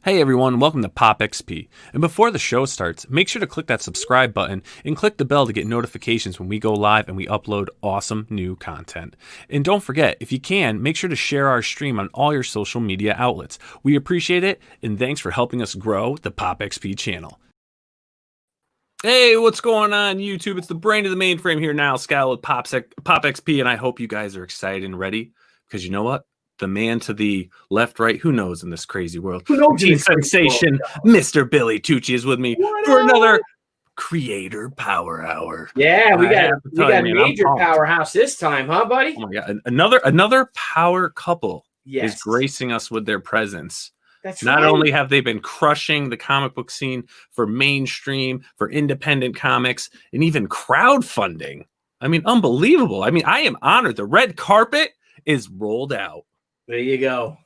Hey everyone, welcome to POPXP. And before the show starts, make sure to click that subscribe button and click the bell to get notifications when we go live and we upload awesome new content. And don't forget, if you can, make sure to share our stream on all your social media outlets. We appreciate it, and thanks for helping us grow the POPXP channel. Hey, what's going on YouTube? It's the brain of the mainframe here now, Scal with POPXP, and I hope you guys are excited and ready, because you know what? The man to the left, right, who knows in this crazy world? Teen sensation, Mr. Billy Tucci is with me for another Creator Power Hour. Yeah, we got a major powerhouse this time, huh, buddy? Oh my God, another power couple is gracing us with their presence. That's Not right. only have they been crushing the comic book scene for mainstream, for independent comics, and even crowdfunding. I mean, unbelievable. I mean, I am honored. The red carpet is rolled out. There you go.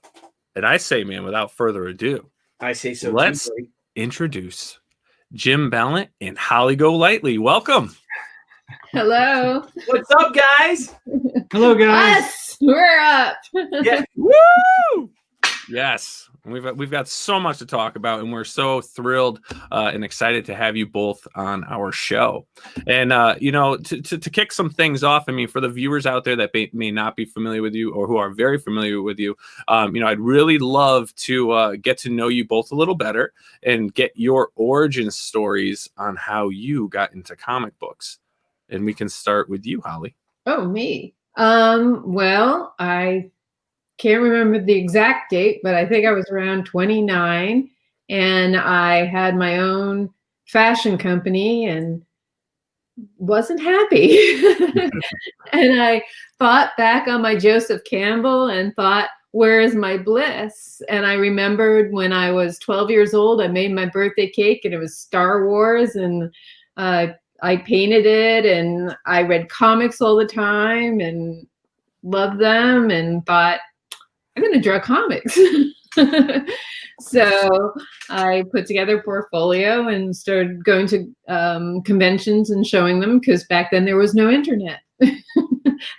And I say, man, without further ado, I say so. Let's introduce Jim Balent and Holly Golightly. Welcome. Hello. What's up, guys? Hello, guys. Yes, we're up. Yeah. Woo! Yes. We've got so much to talk about, and we're so thrilled and excited to have you both on our show. And you know, to kick some things off, I mean, for the viewers out there that may not be familiar with you or who are very familiar with you, you know, I'd really love to get to know you both a little better and get your origin stories on how you got into comic books. And we can start with you, Holly. Oh, me. Well, I can't remember the exact date, but I think I was around 29, and I had my own fashion company and wasn't happy. And I thought back on my Joseph Campbell and thought, where is my bliss? And I remembered when I was 12 years old, I made my birthday cake and it was Star Wars, and I painted it, and I read comics all the time and loved them and thought, I'm going to draw comics. So I put together a portfolio and started going to conventions and showing them, because back then there was no internet. I think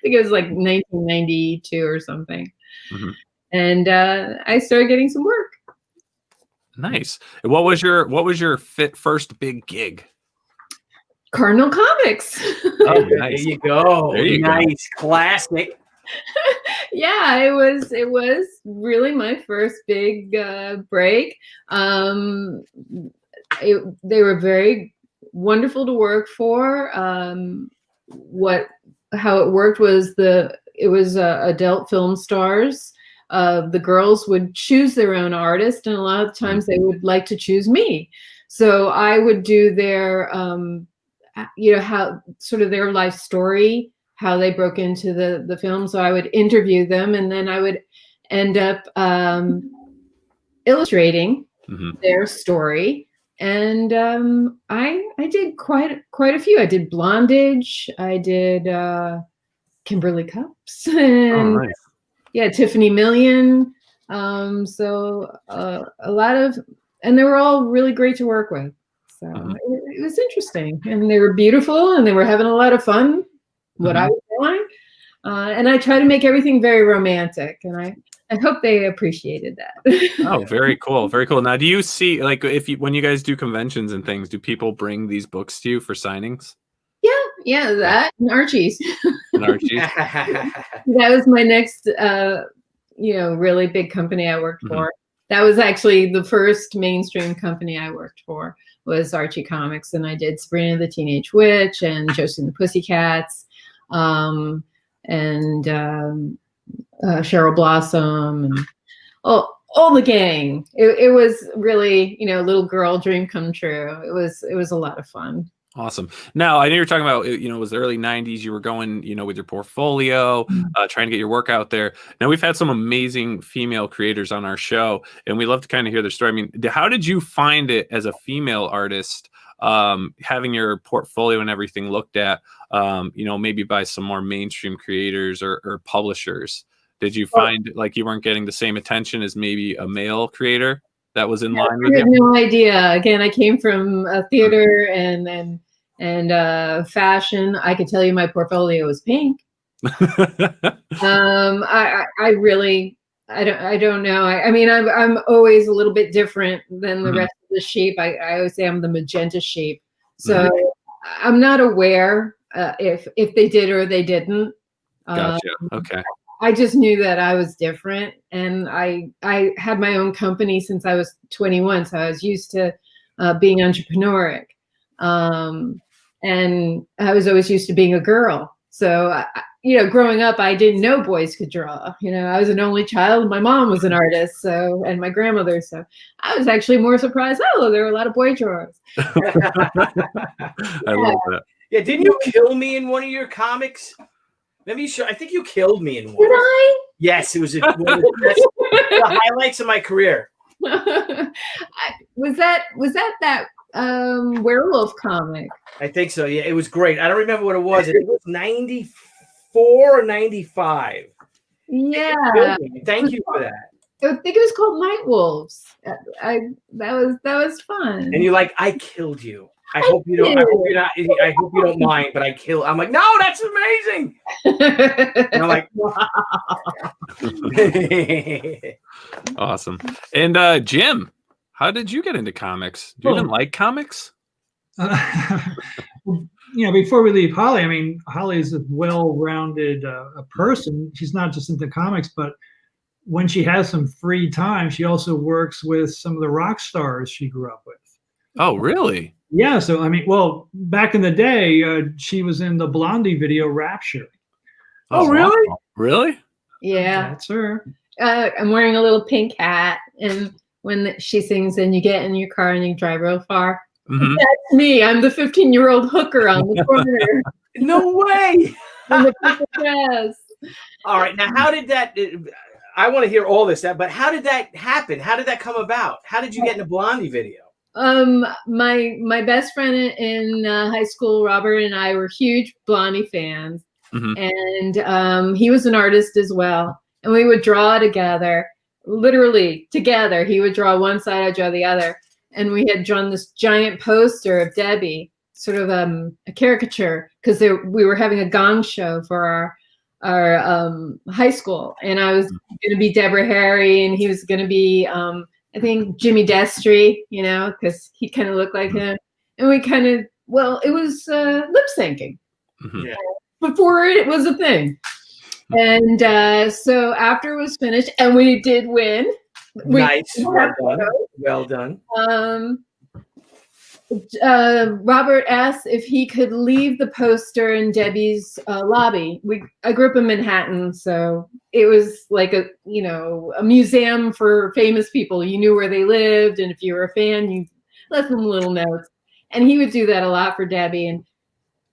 it was like 1992 or something. Mm-hmm. And I started getting some work. Nice. What was your first big gig? Cardinal Comics. Oh, nice. There you go. There you nice. go. Classic. Yeah, it was really my first big break. They were very wonderful to work for. How it worked was it was adult film stars. The girls would choose their own artist, and a lot of times they would like to choose me. So I would do their how sort of their life story, how they broke into the film. So I would interview them, and then I would end up illustrating their story. And I did quite a few. I did Blondage. I did Kimberly Cups. And nice. Tiffany Million. So a lot of, and they were all really great to work with. So it was interesting, and they were beautiful, and they were having a lot of fun. What I was doing, and I try to make everything very romantic, and I hope they appreciated that. Oh, very cool, very cool. Now, do you see, like, when you guys do conventions and things, do people bring these books to you for signings? Yeah, that and Archie's. And Archie's. That was my next, really big company I worked for. That was actually the first mainstream company I worked for, was Archie Comics, and I did Sabrina the Teenage Witch and Josie and the Pussycats. And Cheryl Blossom and all the gang. It was really, little girl dream come true. It was a lot of fun. Awesome. Now, I know you're talking about, it was the early 90s. You were going, with your portfolio, trying to get your work out there. Now, we've had some amazing female creators on our show, and we love to kind of hear their story. I mean, how did you find it as a female artist, having your portfolio and everything looked at, maybe by some more mainstream creators or publishers? Did you find like you weren't getting the same attention as maybe a male creator that was in line with you? I had no idea. Again, I came from theater and fashion. I could tell you my portfolio was pink. I really I don't know. I mean, I'm always a little bit different than the rest of the sheep. I always say I'm the magenta sheep. So I'm not aware if they did or they didn't. Gotcha. Okay. I just knew that I was different, and I had my own company since I was 21, so I was used to being entrepreneuric, and I was always used to being a girl. So, growing up, I didn't know boys could draw. I was an only child. My mom was an artist, and my grandmother. So I was actually more surprised. Oh, there were a lot of boy drawers. I love that. Yeah, didn't you kill me in one of your comics? Let me show. I think you killed me in one. Did I? Yes, it was one of the highlights of my career. Was that werewolf comic? I think so. Yeah, it was great. I don't remember what it was. It was 94 or 95. Yeah. Thank you for that. I think it was called Night Wolves. That was fun. And you're like, I killed you. I hope you don't mind, but I'm like, no, that's amazing. And I'm like, awesome. And Jim, how did you get into comics? Do you even like comics? Before we leave Holly, I mean, Holly is a well-rounded a person. She's not just into comics, but when she has some free time, she also works with some of the rock stars she grew up with. Oh, really? Yeah. So, I mean, well, back in the day, she was in the Blondie video Rapture. Oh, really? Really? Yeah. That's her. I'm wearing a little pink hat, and when she sings, and you get in your car and you drive real far. Mm-hmm. That's me. I'm the 15-year-old hooker on the corner. No way. In the purple dress. All right. Now, how did that? I want to hear all this, but how did that happen? How did that come about? How did you get in a Blondie video? My best friend in high school, Robert, and I were huge Blondie fans, and he was an artist as well. And we would draw together, literally together. He would draw one side, I'd draw the other, and we had drawn this giant poster of Debbie, sort of a caricature, because we were having a gong show for our high school, and I was going to be Deborah Harry, and he was going to be I think Jimmy Destry, because he kind of looked like him. And we kind of, it was lip syncing before it was a thing. And so after it was finished, and we did win. Nice. Well done. Robert asked if he could leave the poster in Debbie's lobby. I grew up in Manhattan, so it was like a museum for famous people. You knew where they lived, and if you were a fan, you left them little notes. And he would do that a lot for Debbie. And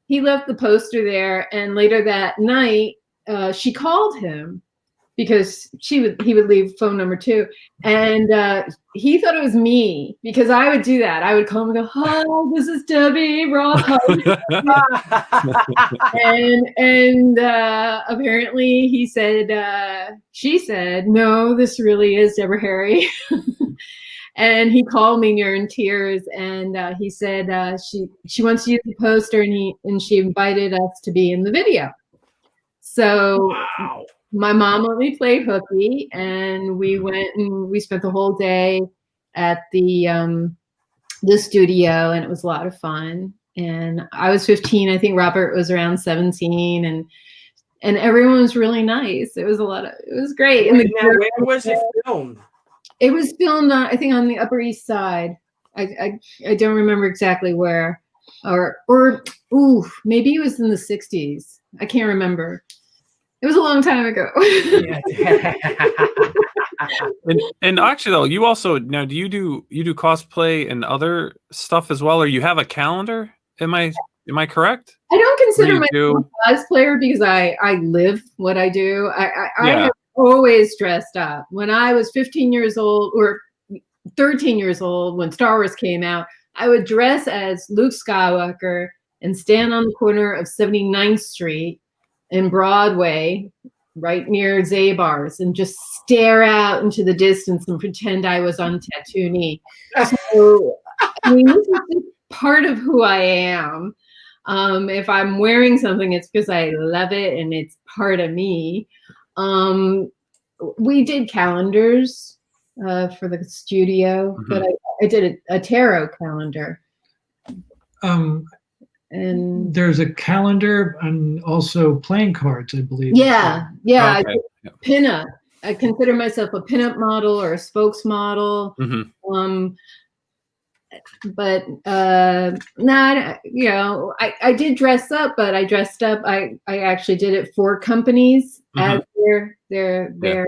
he left the poster there. And later that night, she called him because he would leave phone number 2, and he thought it was me because I would do that. I would call him and go, "Hi, this is Debbie Roth." and apparently she said, "No, this really is Deborah Harry." And he called me near in tears, and he said she wants to use the poster, and she invited us to be in the video. So. Wow. My mom let me play hooky, and we went and we spent the whole day at the studio, and it was a lot of fun. And I was 15. I think Robert was around 17, and everyone was really nice. It was great. And where was it filmed? It was filmed, I think, on the Upper East Side. I don't remember exactly where, or maybe it was in the 60s. I can't remember. It was a long time ago. and actually, though, you also now do you do cosplay and other stuff as well, or you have a calendar? Am I correct? I don't consider myself a cosplayer because I live what I do. I have always dressed up. When I was 15 years old or 13 years old, when Star Wars came out, I would dress as Luke Skywalker and stand on the corner of 79th Street in Broadway, right near Zabar's, and just stare out into the distance and pretend I was on Tatooine. So, I mean, this is part of who I am. If I'm wearing something, it's because I love it and it's part of me. we did calendars for the studio, but I did a tarot calendar. And there's a calendar and also playing cards, I believe. Yeah. Okay. I did pinup. I consider myself a pinup model or a spokesmodel. But not, I did dress up, but I dressed up. I actually did it for companies as their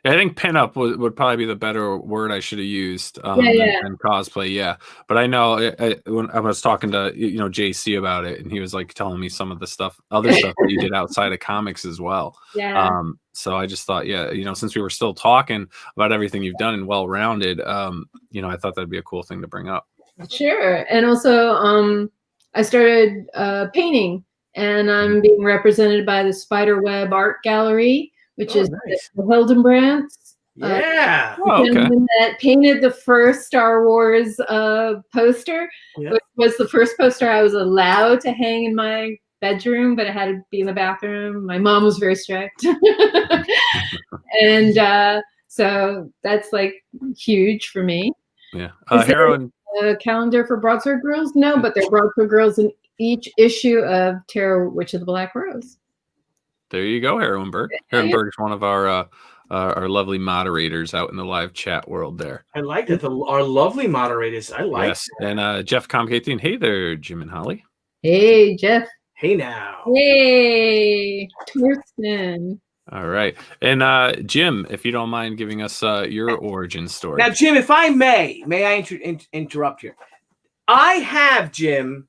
I think pinup would probably be the better word I should have used than cosplay. Yeah, but I know when I was talking to JC about it, and he was like telling me some of the other stuff that you did outside of comics as well. Yeah. So I just thought, since we were still talking about everything you've done and well-rounded, I thought that'd be a cool thing to bring up. Sure. And also, I started painting, and I'm being represented by the Spiderweb Art Gallery, which is nice. The Hildenbrandts. Yeah. That painted the first Star Wars poster, which was the first poster I was allowed to hang in my bedroom, but it had to be in the bathroom. My mom was very strict. And so that's like huge for me. Yeah. Heroine. A calendar for Broadsword Girls? No, but they're Broadsword Girls in each issue of Tarot Witch of the Black Rose. There you go, Heroine Berg. Heroine Berg is one of our lovely moderators out in the live chat world there. I like that. Our lovely moderators. I like Yes. And Jeff Comk18. Hey there, Jim and Holly. Hey, Jeff. Hey now. Hey, Torsten. All right. And Jim, if you don't mind giving us your origin story. Now, Jim, if I may I interrupt here? I have, Jim,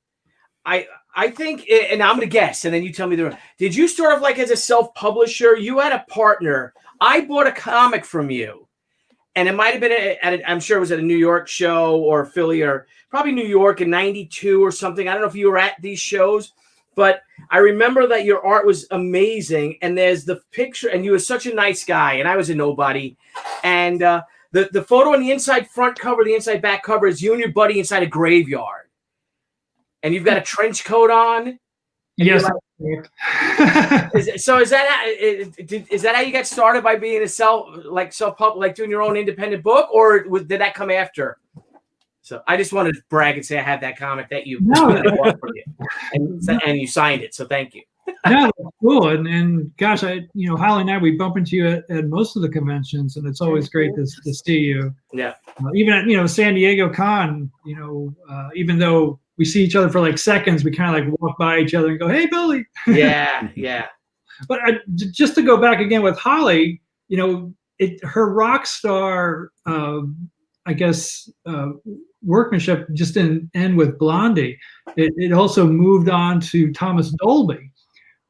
I think, and I'm going to guess, and then you tell me did you start off like as a self-publisher? You had a partner. I bought a comic from you, and it might have been I'm sure it was at a New York show or Philly or probably New York in 92 or something. I don't know if you were at these shows, but I remember that your art was amazing, and there's the picture, and you were such a nice guy, and I was a nobody, and the photo on the inside front cover, the inside back cover is you and your buddy inside a graveyard. And you've got a trench coat on. Yes. So is that how you got started, by being a self-public, doing your own independent book, or did that come after? So I just wanted to brag and say I had that comic that you and you signed it. So thank you. Yeah, that's cool. And gosh, Holly and I, we bump into you at most of the conventions, and it's always great to see you. Yeah. Even at San Diego Con, even though we see each other for like seconds, we kind of like walk by each other and go, "Hey, Billy." Yeah. But just to go back again with Holly, her rock star, workmanship just didn't end with Blondie. It also moved on to Thomas Dolby.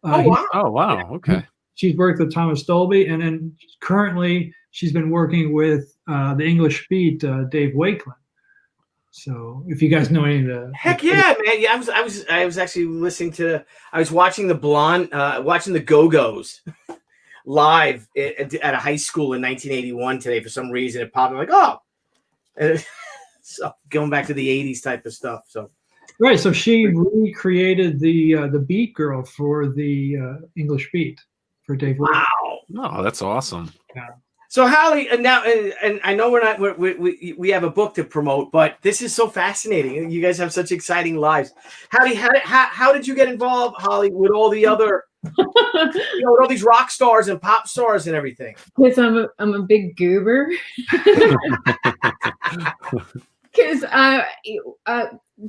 Oh wow! Okay. She's worked with Thomas Dolby, and then currently she's been working with the English Beat, Dave Wakeland. So if you guys know any of the yeah, man. Yeah, I was actually I was watching watching the Go-Go's live at a high school in 1981 today. For some reason it popped. I'm like, oh, so going back to the 80s type of stuff. So right, so she recreated the Beat Girl for the English Beat for Dave. Wow, no, that's awesome. Yeah. So Holly, and I know we have a book to promote, but this is so fascinating. You guys have such exciting lives. How did you get involved, Holly, with all the other, with all these rock stars and pop stars and everything? Because I'm a big goober. Because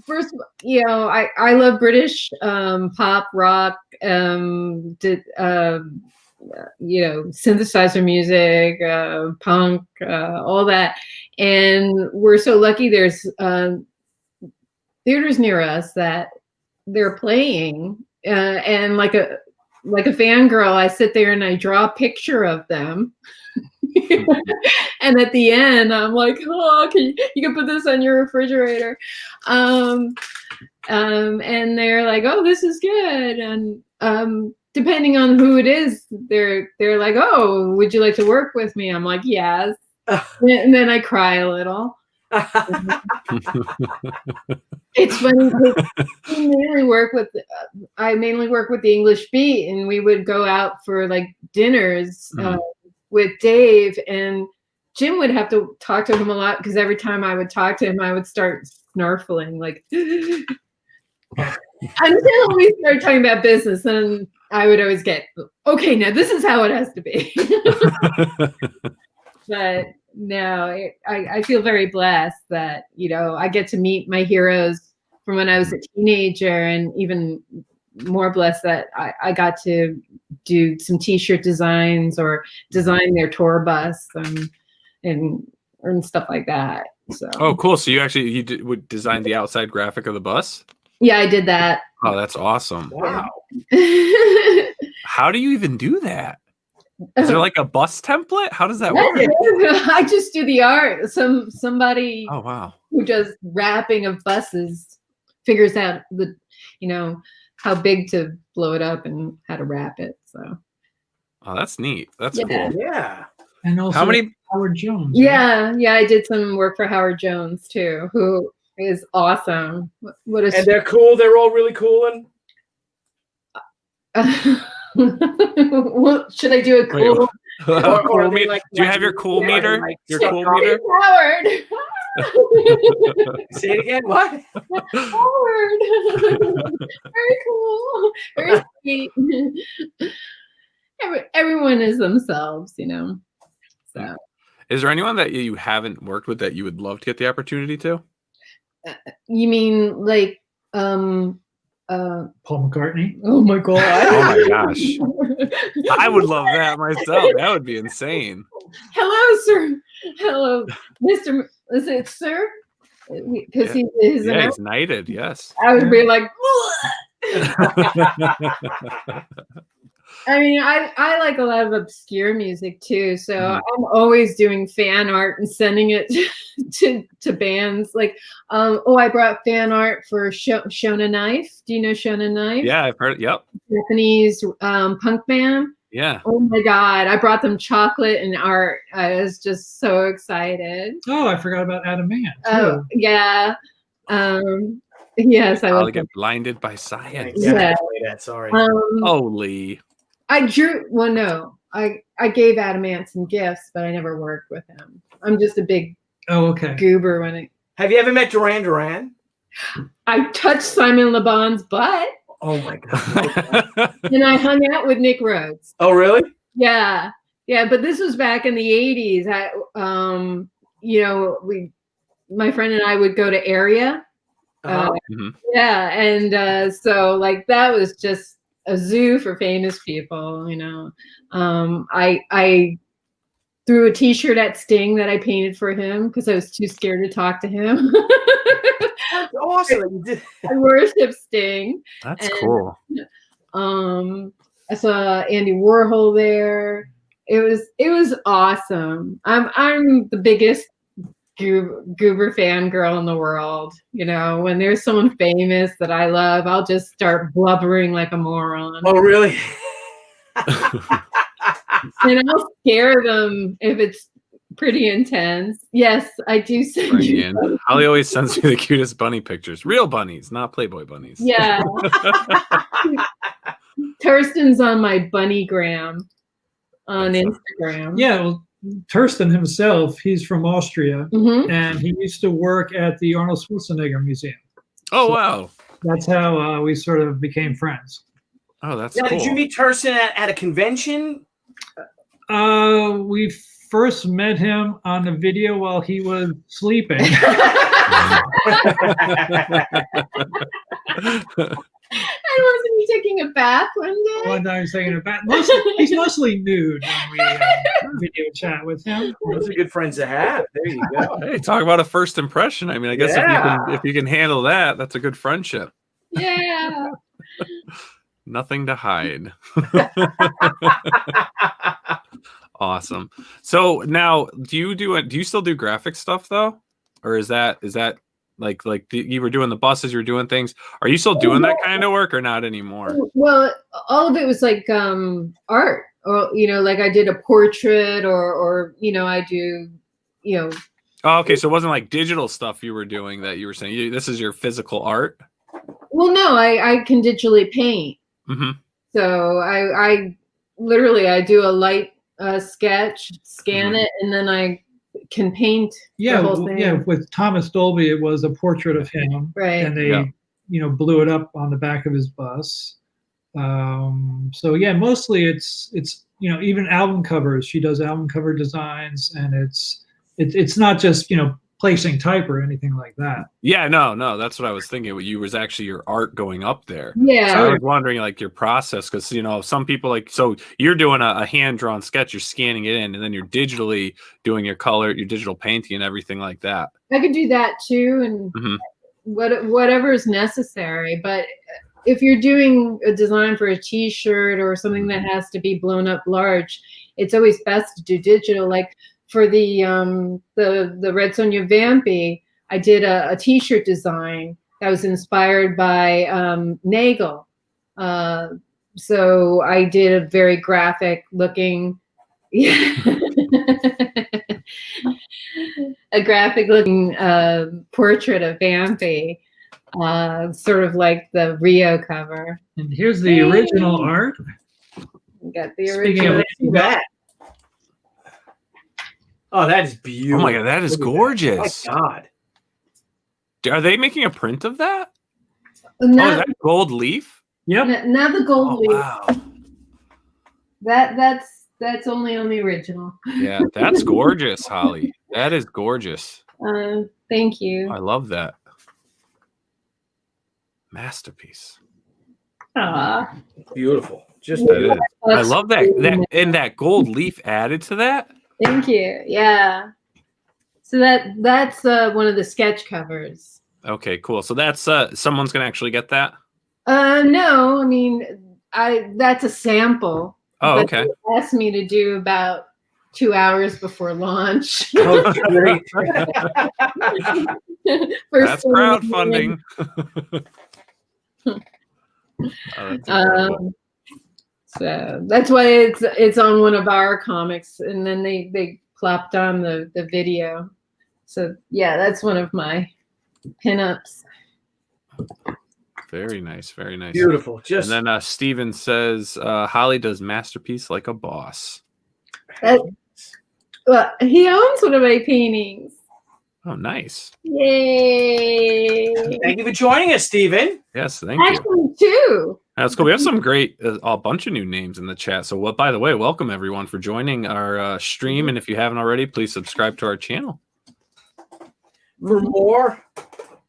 first, I love British pop, rock, synthesizer music, punk, all that. And we're so lucky there's theaters near us that they're playing, and like a fangirl, I sit there and I draw a picture of them. And at the end, I'm like, oh, you can put this on your refrigerator. And they're like, oh, this is good. And depending on who it is, they're like, oh, would you like to work with me? I'm like, yes. And then I cry a little. It's funny because I mainly work with the English Beat, and we would go out for like dinners with Dave, and Jim would have to talk to him a lot because every time I would talk to him, I would start snarfling like until we started talking about business, and I would always get, okay, now this is how it has to be. But no, I feel very blessed that, you know, I get to meet my heroes from when I was a teenager, and even more blessed that I got to do some t-shirt designs or design their tour bus and stuff like that. So. Oh, cool. So would design the outside graphic of the bus? Yeah, I did that. Oh, that's awesome. Wow. How do you even do that? Is there like a bus template? How does that work? I just do the art. Somebody Oh, wow. who does wrapping of buses figures out how big to blow it up and how to wrap it. So. Oh, that's neat. That's Yeah. cool. Yeah. And also How many? Howard Jones. Yeah, I did some work for Howard Jones too, who is awesome. What a And they're cool. They're all really cool. And well, should I do a cool? Or Cool they do you have your cool meter? Your cool meter? Howard. Say it again. What? Howard. Very cool. Very sweet. Everyone is themselves, you know. So. Is there anyone that you haven't worked with that you would love to get the opportunity to? You mean like Paul McCartney. oh my god. Oh my gosh. I would love that myself. That would be insane. Hello, sir. Hello, Mr. Is it sir? Because he's knighted, yes. I would be like, I mean, I like a lot of obscure music too, so I'm always doing fan art and sending it to bands. Like, I brought fan art for Shona Knife. Do you know Shona Knife? Yeah, I've heard it. Yep. Japanese punk band. Yeah. Oh my god, I brought them chocolate and art. I was just so excited. Oh, I forgot about Adam Ant. Oh yeah. Yes, I I'll was. get blinded by science. Yeah. Sorry. Holy. I drew. Well, no, I gave Adam Ant some gifts, but I never worked with him. I'm just a big goober when it. Have you ever met Duran Duran? I touched Simon Le Bon's butt. Oh my god. And I hung out with Nick Rhodes. Oh really? Yeah, but this was back in the '80s. My friend and I would go to Area. Yeah, and so like that was just a zoo for famous people, you know. I threw a t-shirt at Sting that I painted for him because I was too scared to talk to him. That's awesome. I worship Sting. That's cool. I saw Andy Warhol there. It was awesome. I'm the biggest goober fangirl in the world. You know, when there's someone famous that I love, I'll just start blubbering like a moron. Oh really? And I'll scare them if it's pretty intense. Yes, I do send you. Holly always sends me the cutest bunny pictures. Real bunnies, not Playboy bunnies. Yeah. Tursten's on my bunnygram on Instagram. Yeah, well, Tursten himself, he's from Austria, and he used to work at the Arnold Schwarzenegger Museum. Oh, wow. That's how we sort of became friends. Oh, that's cool. Did you meet Tursten at a convention? We first met him on a video while he was sleeping. And wasn't he taking a bath one day? One time he was taking a bath. He's mostly nude when we video chat with him. Those are good friends to have. There you go. Hey, talk about a first impression. I mean, I guess if you can handle that, that's a good friendship. Yeah. Nothing to hide. Awesome. So now, do you still do graphic stuff though, or is that like you were doing the buses, you were doing things? Are you still doing that kind of work or not anymore? Well, all of it was like art, or like I did a portrait, or I do, Oh, okay, so it wasn't like digital stuff you were doing that you were saying. This is your physical art. Well, no, I can digitally paint. Mm-hmm. So I literally do a light sketch, scan it, and then I can paint the whole thing. Yeah. With Thomas Dolby, it was a portrait of him, Right. and they, blew it up on the back of his bus. So yeah, mostly it's even album covers. She does album cover designs, and it's not just placing type or anything like that. Yeah, no, that's what I was thinking. You was actually your art going up there. Yeah. So I was wondering like your process, because some people so you're doing a hand drawn sketch, you're scanning it in, and then you're digitally doing your color, your digital painting, and everything like that. I could do that too, and whatever is necessary. But if you're doing a design for a T-shirt or something that has to be blown up large, it's always best to do digital. Like for the Red Sonja Vampy, I did a T-shirt design that was inspired by Nagel. So I did a very graphic looking, a graphic looking portrait of Vampy, sort of like the Rio cover. And here's the original art. We got the Speaking original. of that. Oh, that is beautiful. Oh my God, that is gorgeous. Oh my God. Are they making a print of that? Now, is that gold leaf? Yep. now the gold leaf. Wow. That's only on the original. Yeah, that's gorgeous, Holly. That is gorgeous. Thank you. I love that. Masterpiece. Aw. Beautiful. Just That is. I That's love that. cool. And that gold leaf added to that. Thank you. Yeah. So that's one of the sketch covers. Okay, cool. So that's someone's gonna actually get that. No, I mean that's a sample. Oh, but okay. They asked me to do about 2 hours before launch. oh, great. That's crowdfunding. Oh, that's incredible. So that's why it's on one of our comics, and then they plopped on the video. So yeah, that's one of my pinups. Very nice, very nice. Beautiful. Just And then Steven says Holly does masterpiece like a boss. Well, he owns one of my paintings. Oh, nice. Yay! thank you for joining us, Stephen. Yes, thank you. Actually, two. That's cool. We have some great, a bunch of new names in the chat. So, by the way, welcome everyone for joining our stream. And if you haven't already, please subscribe to our channel. For more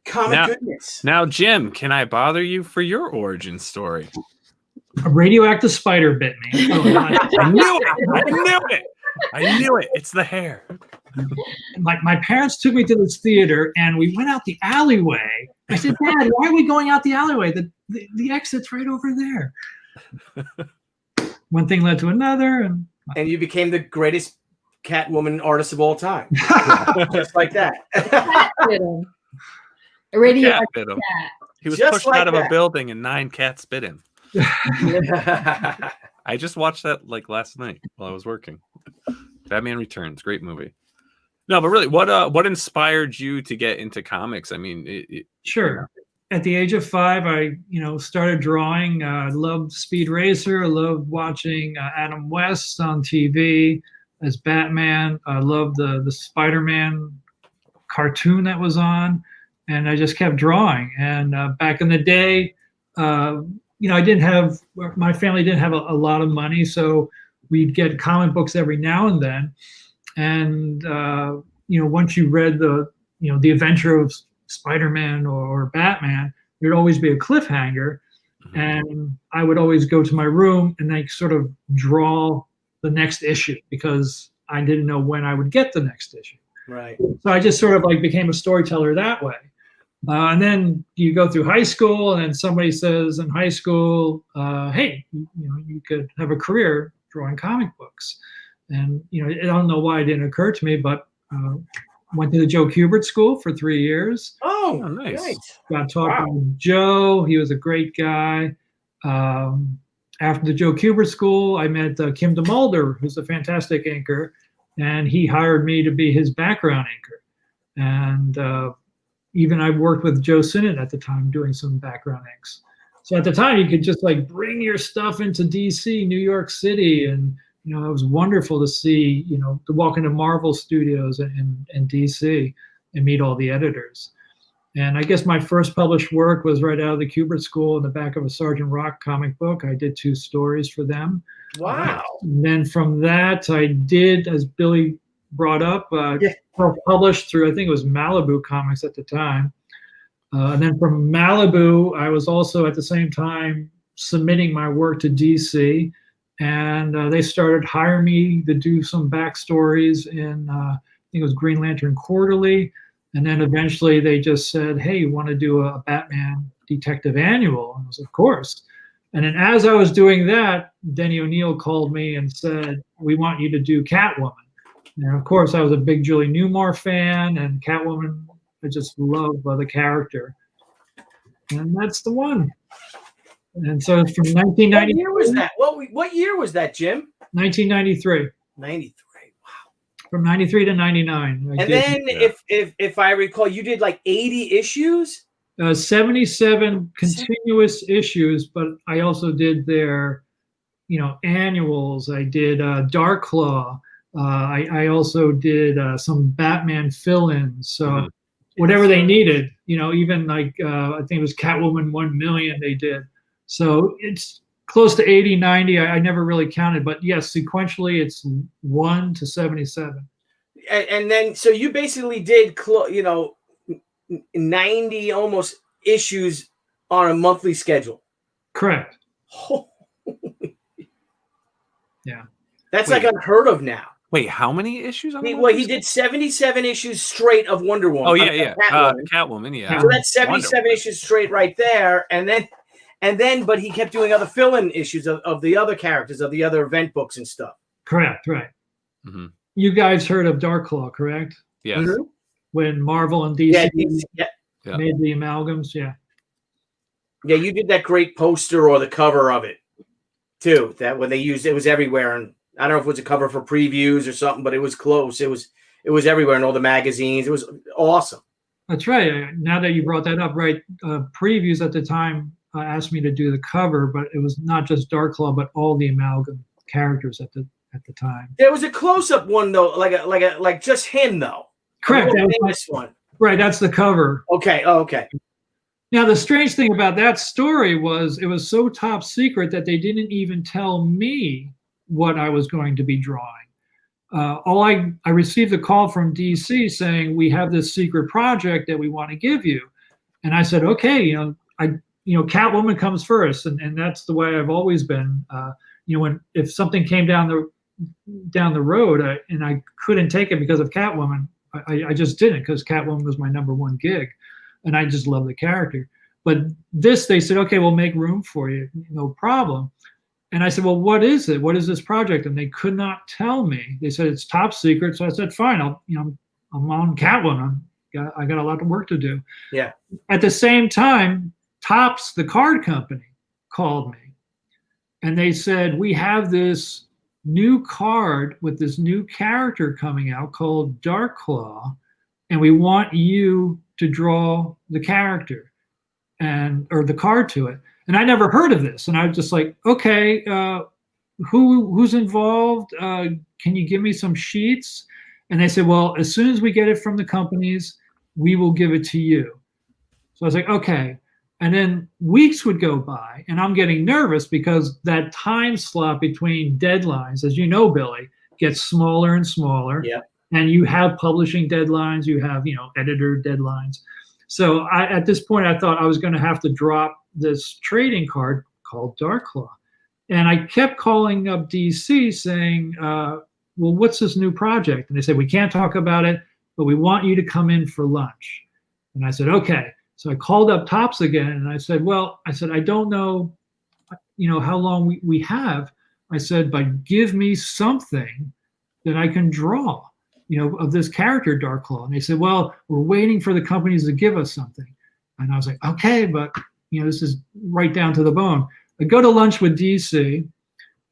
comic goodness. Now, Jim, can I bother you for your origin story? A radioactive spider bit me. Oh, I knew it. I knew it. It's the hair. my parents took me to this theater, and we went out the alleyway. I said, Dad, why are we going out the alleyway? The exit's right over there. One thing led to another, And you became the greatest Catwoman artist of all time. Just like that. Cat bit him. A radioactive Cat bit him. cat. He was Just pushed like out of a that. building and 9 cats bit him. I just watched that like last night while I was working. Batman Returns, great movie. No, but really, what inspired you to get into comics? I mean, Sure. At the age of 5, I started drawing. I loved Speed Racer. I loved watching Adam West on TV as Batman. I loved the Spider-Man cartoon that was on, and I just kept drawing. And back in the day, I didn't have, my family didn't have a lot of money, so we'd get comic books every now and then. And once you read the adventure of Spider-Man or Batman, there'd always be a cliffhanger, and I would always go to my room and like sort of draw the next issue because I didn't know when I would get the next issue. Right. So I just sort of like became a storyteller that way. And then you go through high school, and then somebody says in high school, "Hey, you could have a career drawing comic books." And I don't know why it didn't occur to me, but went to the Joe Kubert School for 3 years. Oh, nice. Right. Got taught by Joe. He was a great guy. After the Joe Kubert School, I met Kim DeMulder, who's a fantastic inker, and he hired me to be his background inker. And even I worked with Joe Sinnott at the time doing some background inks. So at the time, you could just like bring your stuff into DC, New York City, and you know, it was wonderful to see, you know, to walk into Marvel Studios in DC and meet all the editors. And I guess my first published work was right out of the Kubert School in the back of a Sergeant Rock comic book. I did 2 stories for them. Wow. And then from that, I did, as Billy brought up, published through, I think it was Malibu Comics at the time. And then from Malibu, I was also at the same time submitting my work to DC. And they started hiring me to do some backstories in, I think it was Green Lantern Quarterly. And then eventually they just said, hey, you want to do a Batman Detective Annual? And I was, of course. And then as I was doing that, Denny O'Neil called me and said, we want you to do Catwoman. And of course, I was a big Julie Newmar fan, and Catwoman, I just love the character. And that's the one. And so from 1990. What year was that? What year was that, Jim? 1993. 93. From 93 to 99. And then, if I recall, you did like 80 issues? 77 continuous issues, but I also did their, you know, annuals. I did Dark Claw. I also did some Batman fill-ins. So whatever they needed, you know, even like, I think it was Catwoman 1 million they did. So it's close to 80, 90. I never really counted, but yes, sequentially it's 1 to 77. And then, so you basically did, you know, 90 almost issues on a monthly schedule. Correct. Yeah. That's like unheard of now. Wait, how many issues? He did 77 issues straight of Wonder Woman. Oh, yeah. Catwoman, yeah. So that's 77 issues straight right there. And then, but he kept doing other fill-in issues of the other characters, of the other event books and stuff. Correct, right. Mm-hmm. You guys heard of Dark Claw, correct? Yes. Mm-hmm. When Marvel and DC made the amalgams, Yeah, you did that great poster or the cover of it, too. That when they used it was everywhere, and I don't know if it was a cover for previews or something, but it was close. It was everywhere in all the magazines. It was awesome. That's right. Now that you brought that up, right? Previews at the time asked me to do the cover, but it was not just Dark Claw, but all the amalgam characters at the time. There was a close-up one though, like just him though. Correct. This one. Right. That's the cover. Okay. Oh, okay. Now the strange thing about that story was it was so top secret that they didn't even tell me what I was going to be drawing. I received a call from DC saying we have this secret project that we want to give you, and I said, okay, Catwoman comes first, and that's the way I've always been. If something came down the road and I couldn't take it because of Catwoman, I just didn't, because Catwoman was my #1 gig, and I just love the character. But this, they said, okay, we'll make room for you, no problem. And I said, well, what is it? What is this project? And they could not tell me. They said it's top secret. So I said, fine, I'm on Catwoman. I got a lot of work to do. Yeah. At the same time, Topps, the card company, called me, and they said, we have this new card with this new character coming out called Dark Claw, and we want you to draw the character or the card to it. And I never heard of this, and I was just like, okay, who's involved? Can you give me some sheets? And they said, well, as soon as we get it from the companies, we will give it to you. So I was like, okay. And then weeks would go by, and I'm getting nervous because that time slot between deadlines, as you know, Billy, gets smaller and smaller. Yeah. And you have publishing deadlines, you have, editor deadlines. So at this point, I thought I was going to have to drop this trading card called Dark Claw. And I kept calling up DC saying, well, what's this new project? And they said, we can't talk about it, but we want you to come in for lunch. And I said, okay. So I called up Topps again, and I said, I don't know, how long we have. I said, but give me something that I can draw, of this character, Dark Claw. And they said, well, we're waiting for the companies to give us something. And I was like, okay, but, this is right down to the bone. I go to lunch with DC,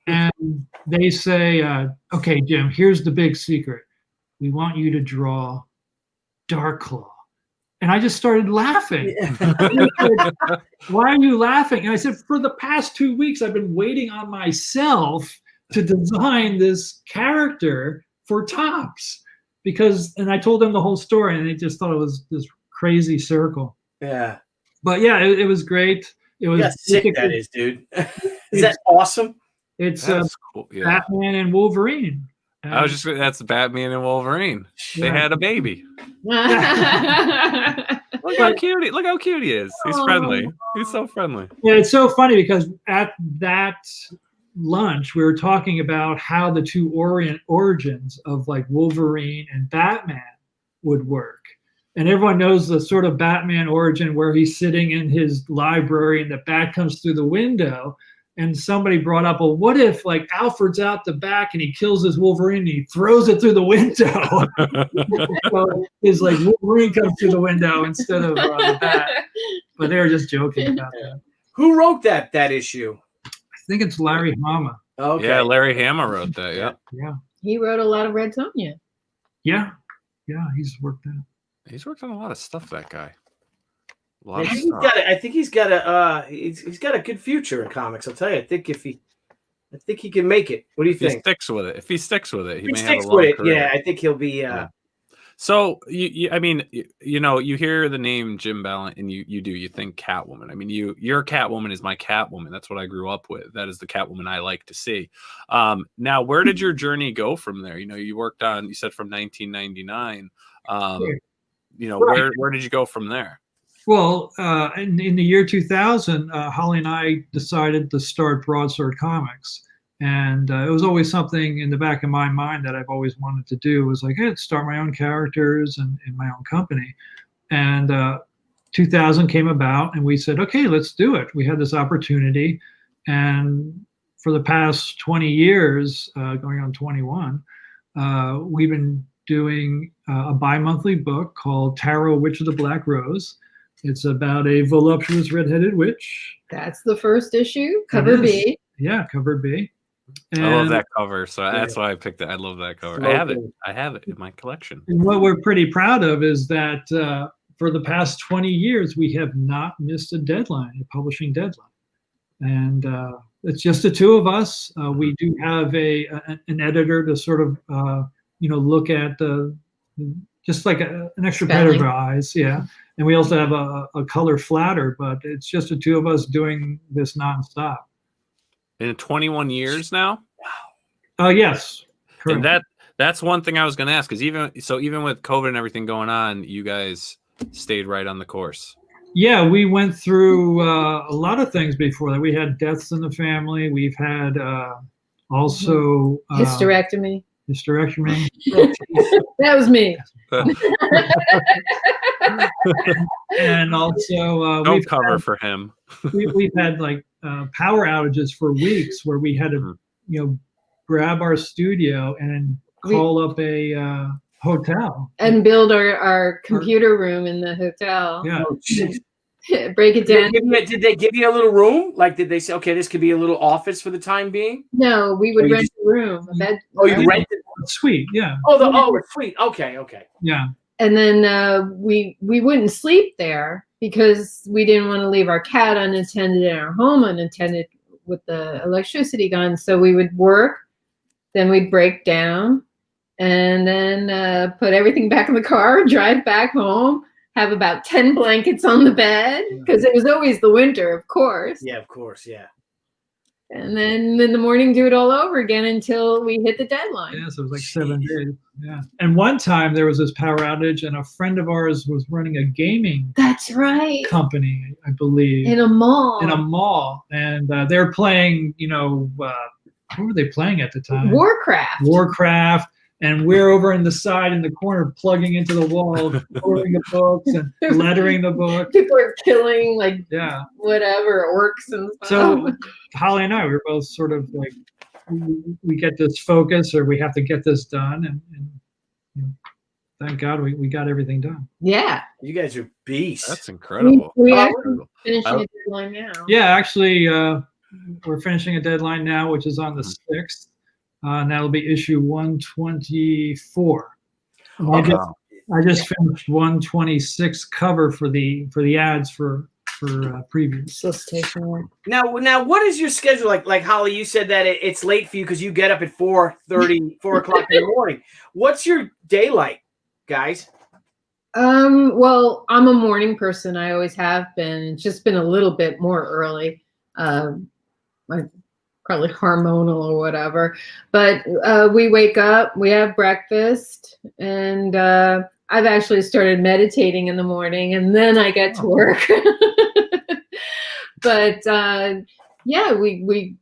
and they say, okay, Jim, here's the big secret. We want you to draw Dark Claw. And I just started laughing. Said, why are you laughing? And I said, for the past 2 weeks, I've been waiting on myself to design this character for Topps and I told them the whole story and they just thought it was this crazy circle. Yeah. But yeah, it was great. It was sick that is, dude. Is that awesome? It's cool. Yeah. Batman and Wolverine. I was just that's Batman and Wolverine. They had a baby. Look how cute he is. He's friendly. He's so friendly. Yeah, it's so funny because at that lunch we were talking about how the two origins of like Wolverine and Batman would work. And everyone knows the sort of Batman origin where he's sitting in his library and the bat comes through the window. And somebody brought up, well, what if like Alfred's out the back and he kills his Wolverine and he throws it through the window? So it's like Wolverine comes through the window instead of the bat. But they were just joking about that. Who wrote that issue? I think it's Larry Hama. Okay. Yeah, Larry Hama wrote that. Yeah. Yeah. He wrote a lot of Red Sonja. Yeah. Yeah, he's worked on. He's worked on a lot of stuff, that guy. I think he's got a good future in comics. I'll tell you. I think he can make it. What do you think? He sticks with it. If he sticks with it, he may sticks have a long with it. career. Yeah, I think he'll be. Yeah. So I mean, you hear the name Jim Balent, and you think Catwoman. I mean, your Catwoman is my Catwoman. That's what I grew up with. That is the Catwoman I like to see. Now, where did your journey go from there? You worked on. You said from 1999. Where did you go from there? Well, in the year 2000, Holly and I decided to start Broadsword Comics. And it was always something in the back of my mind that I've always wanted to do. It was like, hey, start my own characters and in my own company. And 2000 came about and we said, okay, let's do it. We had this opportunity. And for the past 20 years, going on 21, we've been doing a bi-monthly book called Tarot Witch of the Black Rose. It's about a voluptuous redheaded witch. That's the first issue, cover B. Yeah, cover B. And I love that cover, so that's why I picked it. I love that cover. I have it in my collection. And what we're pretty proud of is that for the past 20 years, we have not missed a deadline, a publishing deadline. And it's just the two of us. We do have an editor to sort of look at just like an extra pair of eyes, yeah. And we also have a color flatter, but it's just the two of us doing this nonstop. In 21 years now? Wow. Yes. Correct. And that's one thing I was going to ask, because even with COVID and everything going on, you guys stayed right on the course. Yeah, we went through a lot of things before that. We had deaths in the family. We've had also hysterectomy. That was me. And also don't cover for him. we've had like power outages for weeks where we had to grab our studio and call up a hotel and build our computer room in the hotel. Yeah. Oh, break it down. Did they give you a little room? Like, did they say, okay, this could be a little office for the time being? No, we would rent a room. You rented a suite, yeah. A suite. Okay. Yeah. And then we wouldn't sleep there because we didn't want to leave our cat unattended and our home unattended with the electricity gone. So we would work, then we'd break down, and then put everything back in the car, drive back home, have about 10 blankets on the bed because it was always the winter, of course. Yeah, of course, yeah. And then in the morning, do it all over again until we hit the deadline. Yeah, so it was like 7 days. Yeah. And one time there was this power outage, and a friend of ours was running a gaming company, I believe. In a mall. And they were playing, what were they playing at the time? Warcraft. And we're over in the side in the corner plugging into the wall, ordering the books and lettering the book. People are killing whatever orcs and stuff. So Holly and I were both sort of like, we get this focus or we have to get this done. And thank God we got everything done. Yeah. You guys are beasts. That's incredible. We actually finishing a deadline now. Yeah, actually, we're finishing a deadline now, which is on the 6th. And that'll be issue 124. I just finished 126 cover for the ads for for previews. Solicitation. Now, what is your schedule like? Like Holly, you said that it's late for you because you get up at 4:30, 4 o'clock in the morning. What's your day like, guys? Well, I'm a morning person. I always have been. It's just been a little bit more early. Like probably hormonal or whatever. But we wake up, we have breakfast, and I've actually started meditating in the morning, and then I get to work. But yeah, we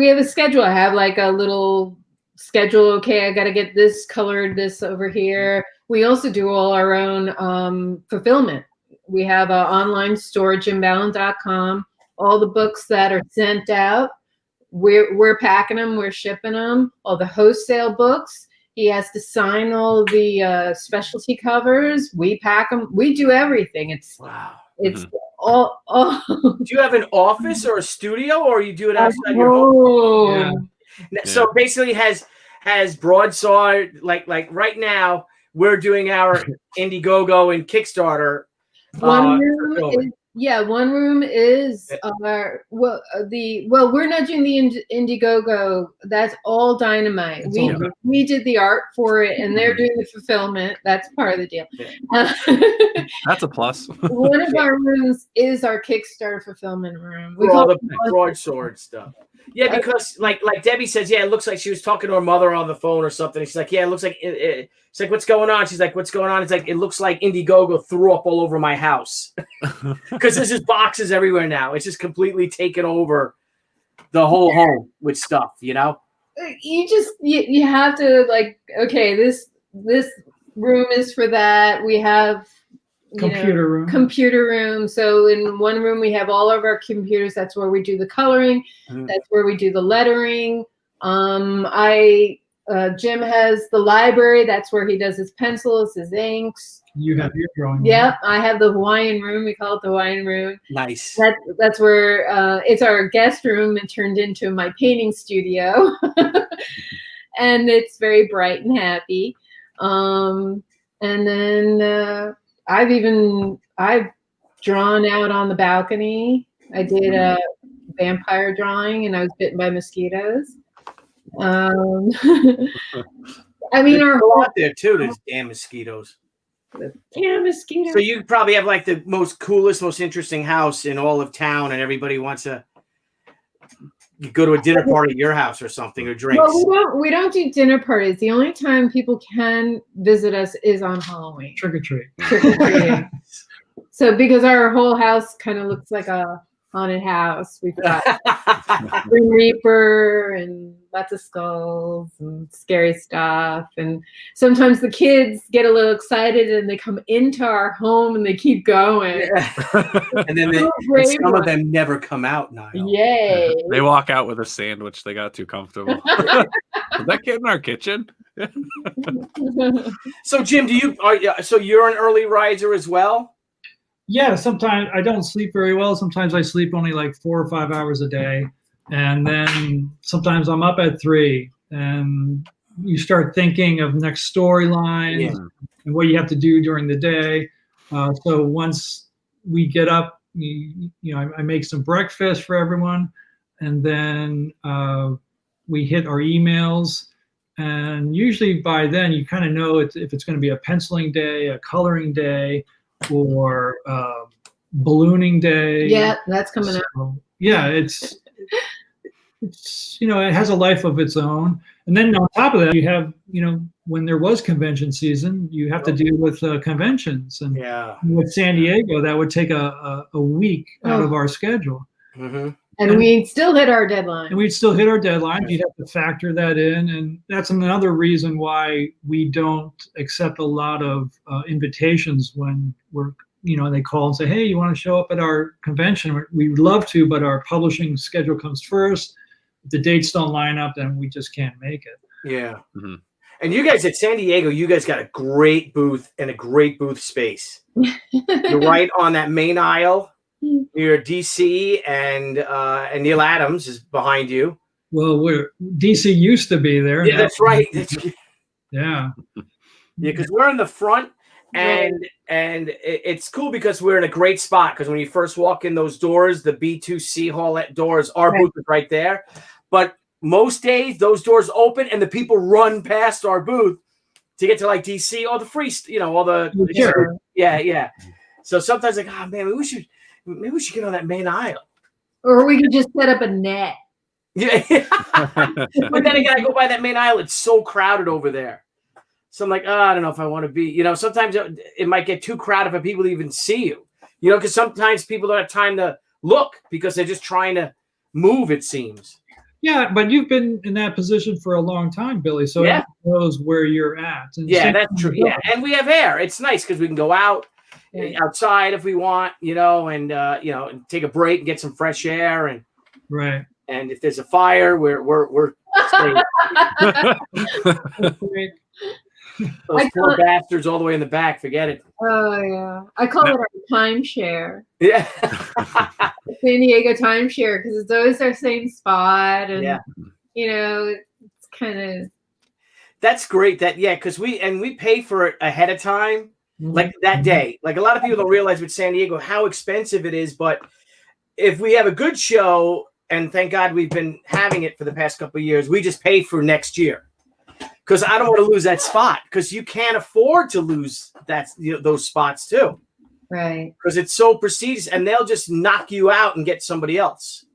have a schedule. I have like a little schedule. Okay, I got to get this colored, this over here. We also do all our own fulfillment. We have an online store, jimbalent.com. All the books that are sent out, we're packing them, we're shipping them. All the wholesale books, he has to sign all the specialty covers. We pack them. We do everything. It's all. Do you have an office or a studio, or you do it outside your home? Yeah. So basically, has broadsword like right now we're doing our Indiegogo and Kickstarter. One room is we're not doing the Indiegogo. That's all Dynamite. We did the art for it, and they're doing the fulfillment. That's part of the deal. That's a plus. One of our rooms is our Kickstarter fulfillment room. We call it broadsword stuff. Yeah, because like Debbie says, yeah, it looks like she was talking to her mother on the phone or something. She's like, yeah, it looks like it's like, what's going on? She's like, what's going on? It's like, it looks like Indiegogo threw up all over my house because there's just boxes everywhere now. It's just completely taken over the whole home with stuff, you know? You have to like, okay, this room is for that. We have computer room. So in one room we have all of our computers. That's where we do the coloring. That's where we do the lettering. Jim has the library. That's where he does his pencils, his inks. You have your drawing. Yep, I have the Hawaiian room. We call it the Hawaiian room. Nice. That's where it's our guest room and turned into my painting studio, and it's very bright and happy. And then I've drawn out on the balcony. I did a vampire drawing, and I was bitten by mosquitoes. I mean, there's a lot there too. There's damn mosquitoes. Yeah, mosquitoes. So you probably have like the most interesting house in all of town, and everybody wants to go to a dinner party at your house or something, or drinks. Well, we don't do dinner parties. The only time people can visit us is on Halloween. Trick or treat. So because our whole house kind of looks like a haunted house, we've got Grim Reaper and lots of skulls and scary stuff. And sometimes the kids get a little excited and they come into our home and they keep going. And then some of them never come out, Niall. Yay. They walk out with a sandwich. They got too comfortable. Is that kid in our kitchen? So Jim, so you're an early riser as well? Yeah, sometimes I don't sleep very well. Sometimes I sleep only like 4 or 5 hours a day. And then sometimes I'm up at 3, and you start thinking of next storylines and what you have to do during the day. So once we get up, I make some breakfast for everyone, and then we hit our emails. And usually by then you kind of know if it's going to be a penciling day, a coloring day, or ballooning day. Yeah, that's coming up. Yeah, it's it has a life of its own. And then on top of that, you have when there was convention season, you have to deal with conventions. And with San Diego, that would take a week out of our schedule. Mm-hmm. And we'd still hit our deadline. And we'd still hit our deadline. You'd have to factor that in. And that's another reason why we don't accept a lot of invitations when they call and say, hey, you want to show up at our convention? We'd love to, but our publishing schedule comes first. If the dates don't line up, then we just can't make it. Yeah. Mm-hmm. And you guys at San Diego, you guys got a great booth and a great booth space. You're right on that main aisle. Near DC, and Neil Adams is behind you. Well, DC used to be there. Yeah, that's right. Yeah. Yeah, because we're in the front, And it's cool because we're in a great spot, because when you first walk in those doors, the B2C hall doors, our booth is right there. But most days those doors open and the people run past our booth to get to like DC, all the free, all the yeah. So sometimes like, oh man, maybe we should get on that main aisle. Or we could just set up a net. Yeah. But then again, I go by that main aisle, it's so crowded over there. So I'm like, oh, I don't know if I want to be, sometimes it might get too crowded for people to even see you, because sometimes people don't have time to look because they're just trying to move, it seems. Yeah, but you've been in that position for a long time, Billy, so everyone knows where you're at. And that's true. Yeah, and we have air. It's nice because we can go outside if we want, and take a break and get some fresh air, and And if there's a fire, we're safe. Those poor bastards all the way in the back, forget it. Oh yeah, I call it our timeshare. Yeah, San Diego timeshare, because it's always our same spot, and it's kind of. That's great. Because we pay for it ahead of time, like that day. Like a lot of people don't realize with San Diego how expensive it is, but if we have a good show, and thank God we've been having it for the past couple of years, we just pay for next year. Because I don't want to lose that spot, because you can't afford to lose those spots too. Right. Because it's so prestigious, and they'll just knock you out and get somebody else.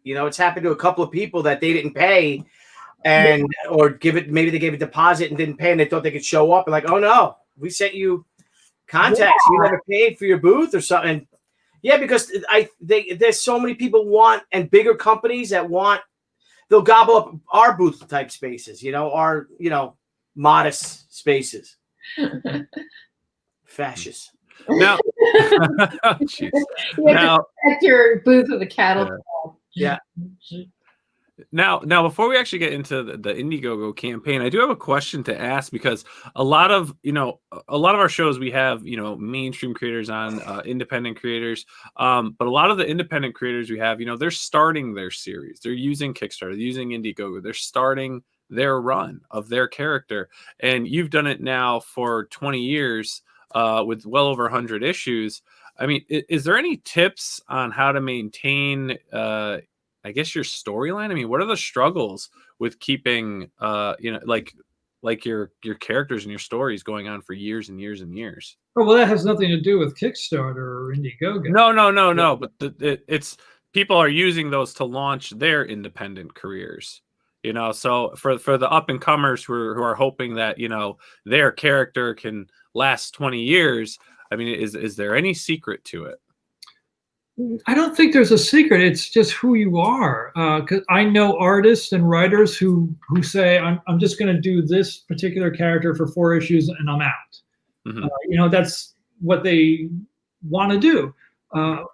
It's happened to a couple of people that they didn't pay, or maybe they gave a deposit and didn't pay, and they thought they could show up and like, oh no, we sent you contacts, you never paid for your booth or something. Yeah, because there's so many people and bigger companies that they'll gobble up our booth type spaces, our, modest spaces. Fascists. Now, protect your booth with a cattle call. Yeah. Now, before we actually get into the Indiegogo campaign, I do have a question to ask, because a lot of our shows, we have, mainstream creators on, independent creators. But a lot of the independent creators we have, they're starting their series. They're using Kickstarter, they're using Indiegogo. They're starting their run of their character. And you've done it now for 20 years with well over 100 issues. I mean, is there any tips on how to maintain I guess your storyline? I mean, what are the struggles with keeping, like your characters and your stories going on for years and years and years? Oh, well, that has nothing to do with Kickstarter or Indiegogo. No. But it's people are using those to launch their independent careers. So for the up and comers who are hoping that their character can last 20 years. I mean, is there any secret to it? I don't think there's a secret. It's just who you are. Because I know artists and writers who say, I'm just going to do this particular character for 4 issues and I'm out. Mm-hmm. That's what they want to do.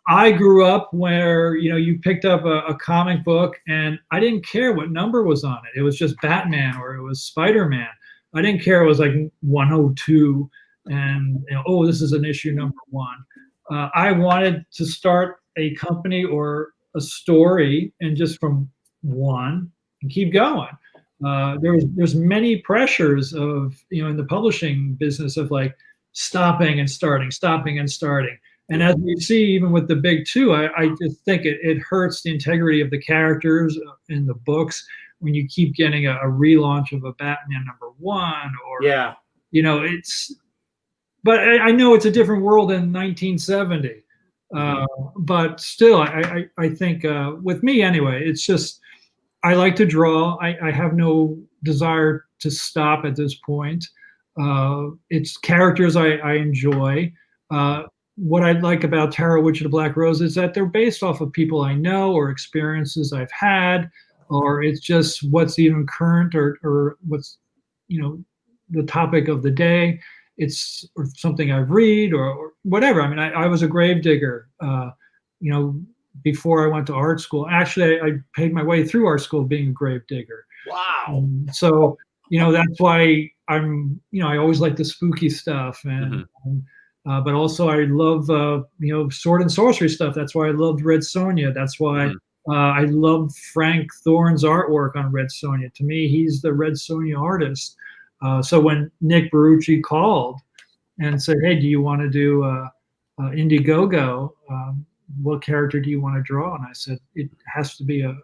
I grew up where, you picked up a comic book and I didn't care what number was on it. It was just Batman or it was Spider-Man. I didn't care. It was like 102 and, this is an issue number 1. I wanted to start a company or a story and just from 1 and keep going. There's many pressures of, in the publishing business of like stopping and starting. And as we see, even with the big 2, I just think it hurts the integrity of the characters in the books when you keep getting a relaunch of a Batman number 1 or, but I know it's a different world in 1970. But still, I think with me anyway, it's just I like to draw. I have no desire to stop at this point. It's characters I enjoy. What I like about Tarot Witch of the Black Rose is that they're based off of people I know or experiences I've had, or it's just what's even current or what's, the topic of the day. It's or something I've read or whatever. I mean, I was a grave digger, before I went to art school. Actually, I paid my way through art school being a grave digger. Wow. So, that's why I'm, I always like the spooky stuff. And, but also I love, sword and sorcery stuff. That's why I loved Red Sonja. That's why I love Frank Thorne's artwork on Red Sonja. To me, he's the Red Sonja artist. So when Nick Barucci called, and said, hey, do you want to do Indiegogo? What character do you want to draw? And I said, it has to be a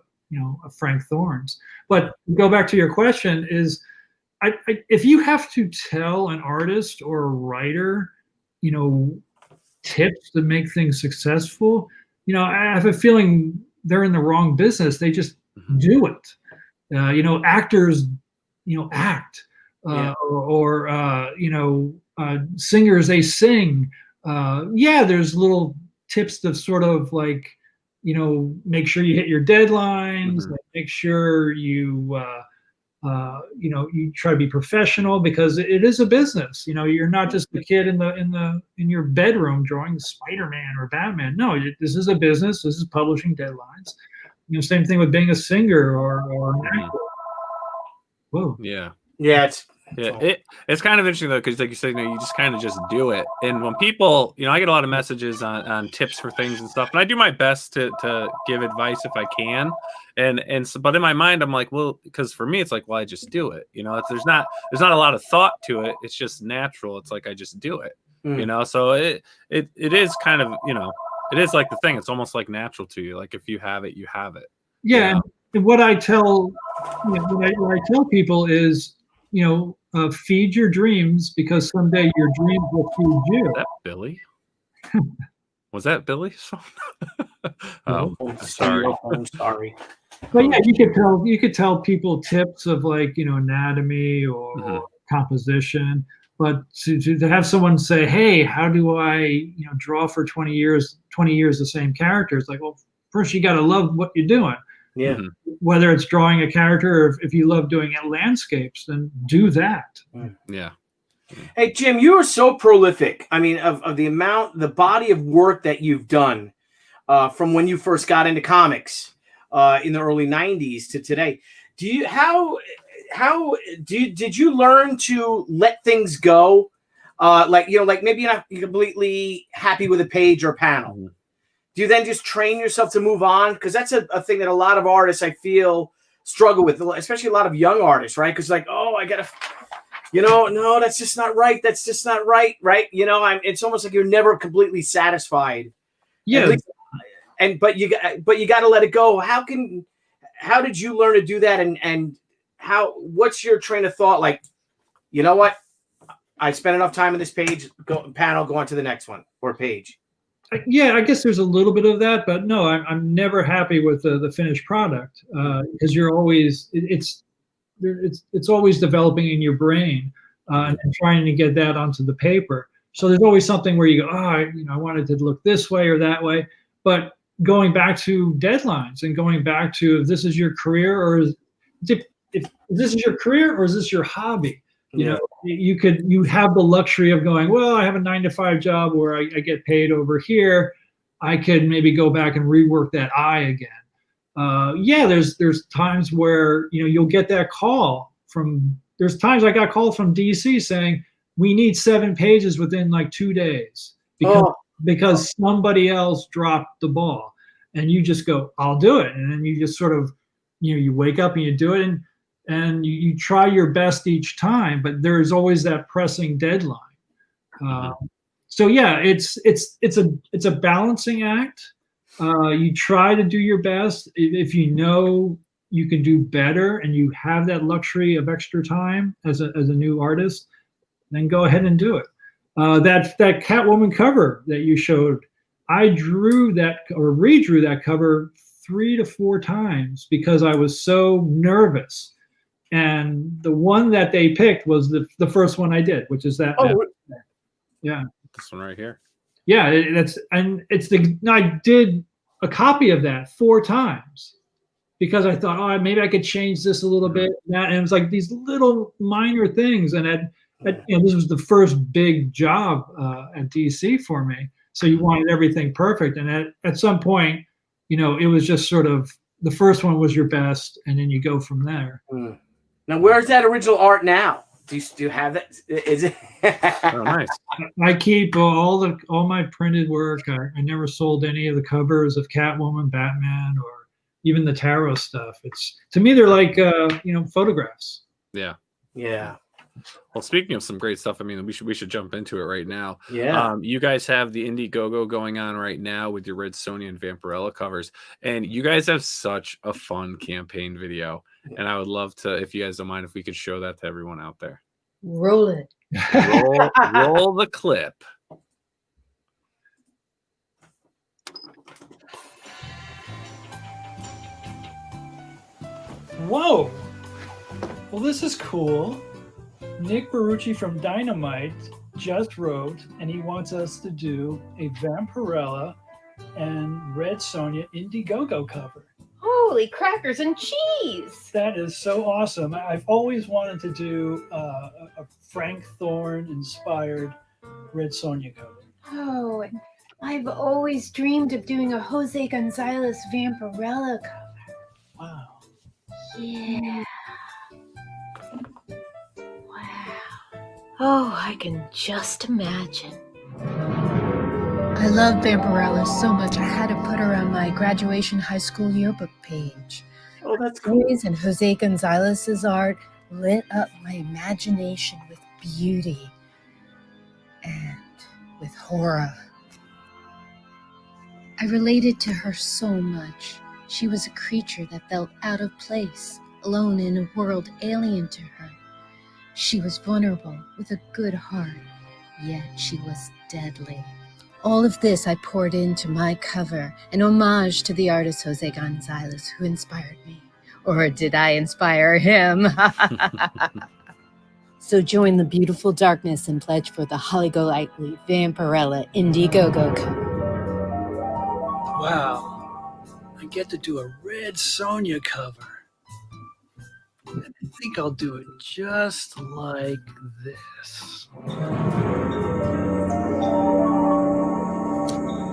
Frank Thorne's. But go back to your question is, if you have to tell an artist or a writer, tips to make things successful, I have a feeling they're in the wrong business. They just do it. Actors, act, or singers, they sing. There's little tips to sort of like, make sure you hit your deadlines, like make sure you try to be professional, because it is a business. You're not just a kid in your bedroom drawing Spider-Man or Batman. No, this is a business. This is publishing deadlines. Same thing with being a singer or an actor. Whoa. Yeah. Yeah. It's kind of interesting though, because like you said, you just kind of just do it. And when people, I get a lot of messages on tips for things and stuff, and I do my best to give advice if I can. But in my mind, I'm like, well, because for me, it's like, well, I just do it. There's not a lot of thought to it. It's just natural. It's like I just do it. So it is kind of, it is like the thing. It's almost like natural to you. Like if you have it, you have it. Yeah. And what I tell, what I tell people is, feed your dreams, because someday your dreams will feed you. Was that Billy? Was that Billy? Oh, sorry. I'm sorry. But yeah, you could tell people tips of like, anatomy or composition, but to have someone say, hey, how do I, draw for 20 years the same character? It's like, well, first you got to love what you're doing. Yeah. Whether it's drawing a character or if you love doing landscapes, then do that. Yeah. Hey, Jim, you are so prolific. I mean, of the body of work that you've done from when you first got into comics in the early 90s to today. Did you learn to let things go? Like maybe you're not completely happy with a page or a panel. Do you then just train yourself to move on? Because that's a thing that a lot of artists, I feel, struggle with, especially a lot of young artists, right? Because like, oh, I got to, no, that's just not right. That's just not right, right? It's almost like you're never completely satisfied. Yeah. But you got to let it go. How did you learn to do that? And what's your train of thought? Like, you know what? I spent enough time on this panel, go on to the next one or page. Yeah, I guess there's a little bit of that, but no, I'm never happy with the finished product, because you're always it's always developing in your brain and trying to get that onto the paper. So there's always something where you go, I wanted to look this way or that way. But going back to deadlines and going back to if this is your career or if this is your career or is this your hobby? You have the luxury of going, well, I have a 9-to-5 job where I get paid over here. I could maybe go back and rework that eye again. There's times where, you'll get that call there's times I got called from DC saying, we need 7 pages within like 2 days because somebody else dropped the ball, and you just go, I'll do it. And then you just sort of, you wake up and you do it, and you try your best each time, but there is always that pressing deadline. So yeah, it's a balancing act. You try to do your best. If you know you can do better and you have that luxury of extra time as a new artist, then go ahead and do it. That Catwoman cover that you showed, I drew that or redrew that cover 3 to 4 times because I was so nervous. And the one that they picked was the first one I did, which is that. Yeah. This one right here. Yeah, I did a copy of that 4 times because I thought, maybe I could change this a little bit. And it was like these little minor things. And this was the first big job at DC for me. So you wanted everything perfect. And at some point, it was just sort of the first one was your best, and then you go from there. Now, where's that original art now? Do you have that? Is it? Oh, nice. I keep all my printed work. I never sold any of the covers of Catwoman, Batman, or even the tarot stuff. To me, they're like photographs. Yeah. Yeah. Well, speaking of some great stuff, I mean, we should jump into it right now. Yeah. You guys have the Indiegogo going on right now with your Red Sonja and Vampirella covers, and you guys have such a fun campaign video. And I would love to, if you guys don't mind, if we could show that to everyone out there. Roll it. Roll the clip. Whoa! Well, this is cool. Nick Barucci from Dynamite just wrote, and he wants us to do a Vampirella and Red Sonja Indiegogo cover. Holy crackers and cheese! That is so awesome. I've always wanted to do a Frank Thorne inspired Red Sonja cover. Oh, and I've always dreamed of doing a Jose Gonzalez Vampirella cover. Wow. Yeah. Wow. Oh, I can just imagine. I love Vampirella so much I had to put her on my graduation high school yearbook page. Oh, that's cool. Grace and Jose Gonzalez's art lit up my imagination with beauty and with horror. I related to her so much. She was a creature that felt out of place, alone in a world alien to her. She was vulnerable with a good heart, yet she was deadly. All of this I poured into my cover, an homage to the artist Jose Gonzalez who inspired me. Or did I inspire him? So join the beautiful darkness and pledge for the Golightly Vampirella Indiegogo cover. Wow. I get to do a Red Sonja cover. I think I'll do it just like this.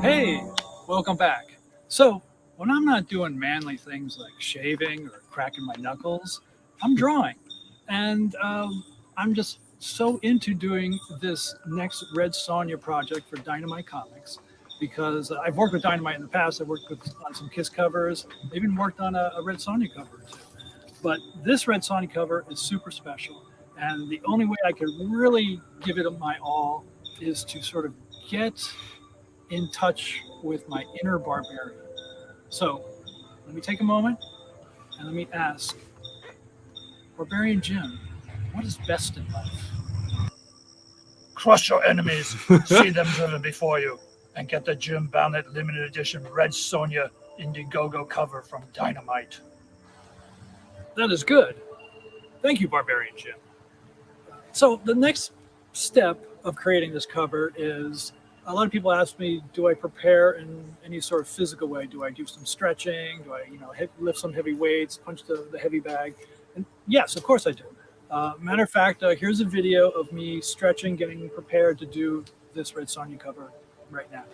Hey, welcome back. So, when I'm not doing manly things like shaving or cracking my knuckles, I'm drawing. And I'm just so into doing this next Red Sonja project for Dynamite Comics because I've worked with Dynamite in the past. I've worked on some Kiss covers. I've even worked on a Red Sonja cover too. But this Red Sonja cover is super special. And the only way I could really give it my all is to sort of get in touch with my inner barbarian. So let me take a moment and let me ask, Barbarian Jim, what is best in life? Crush your enemies, see them driven before you, and get the Jim Balent limited edition Red Sonja Indiegogo cover from Dynamite. That is good. Thank you, Barbarian Jim. So the next step of creating this cover is, a lot of people ask me, do I prepare in any sort of physical way? Do I do some stretching? Do I, lift some heavy weights, punch the heavy bag? And yes, of course I do. Matter of fact, here's a video of me stretching, getting prepared to do this Red Sonja cover right now.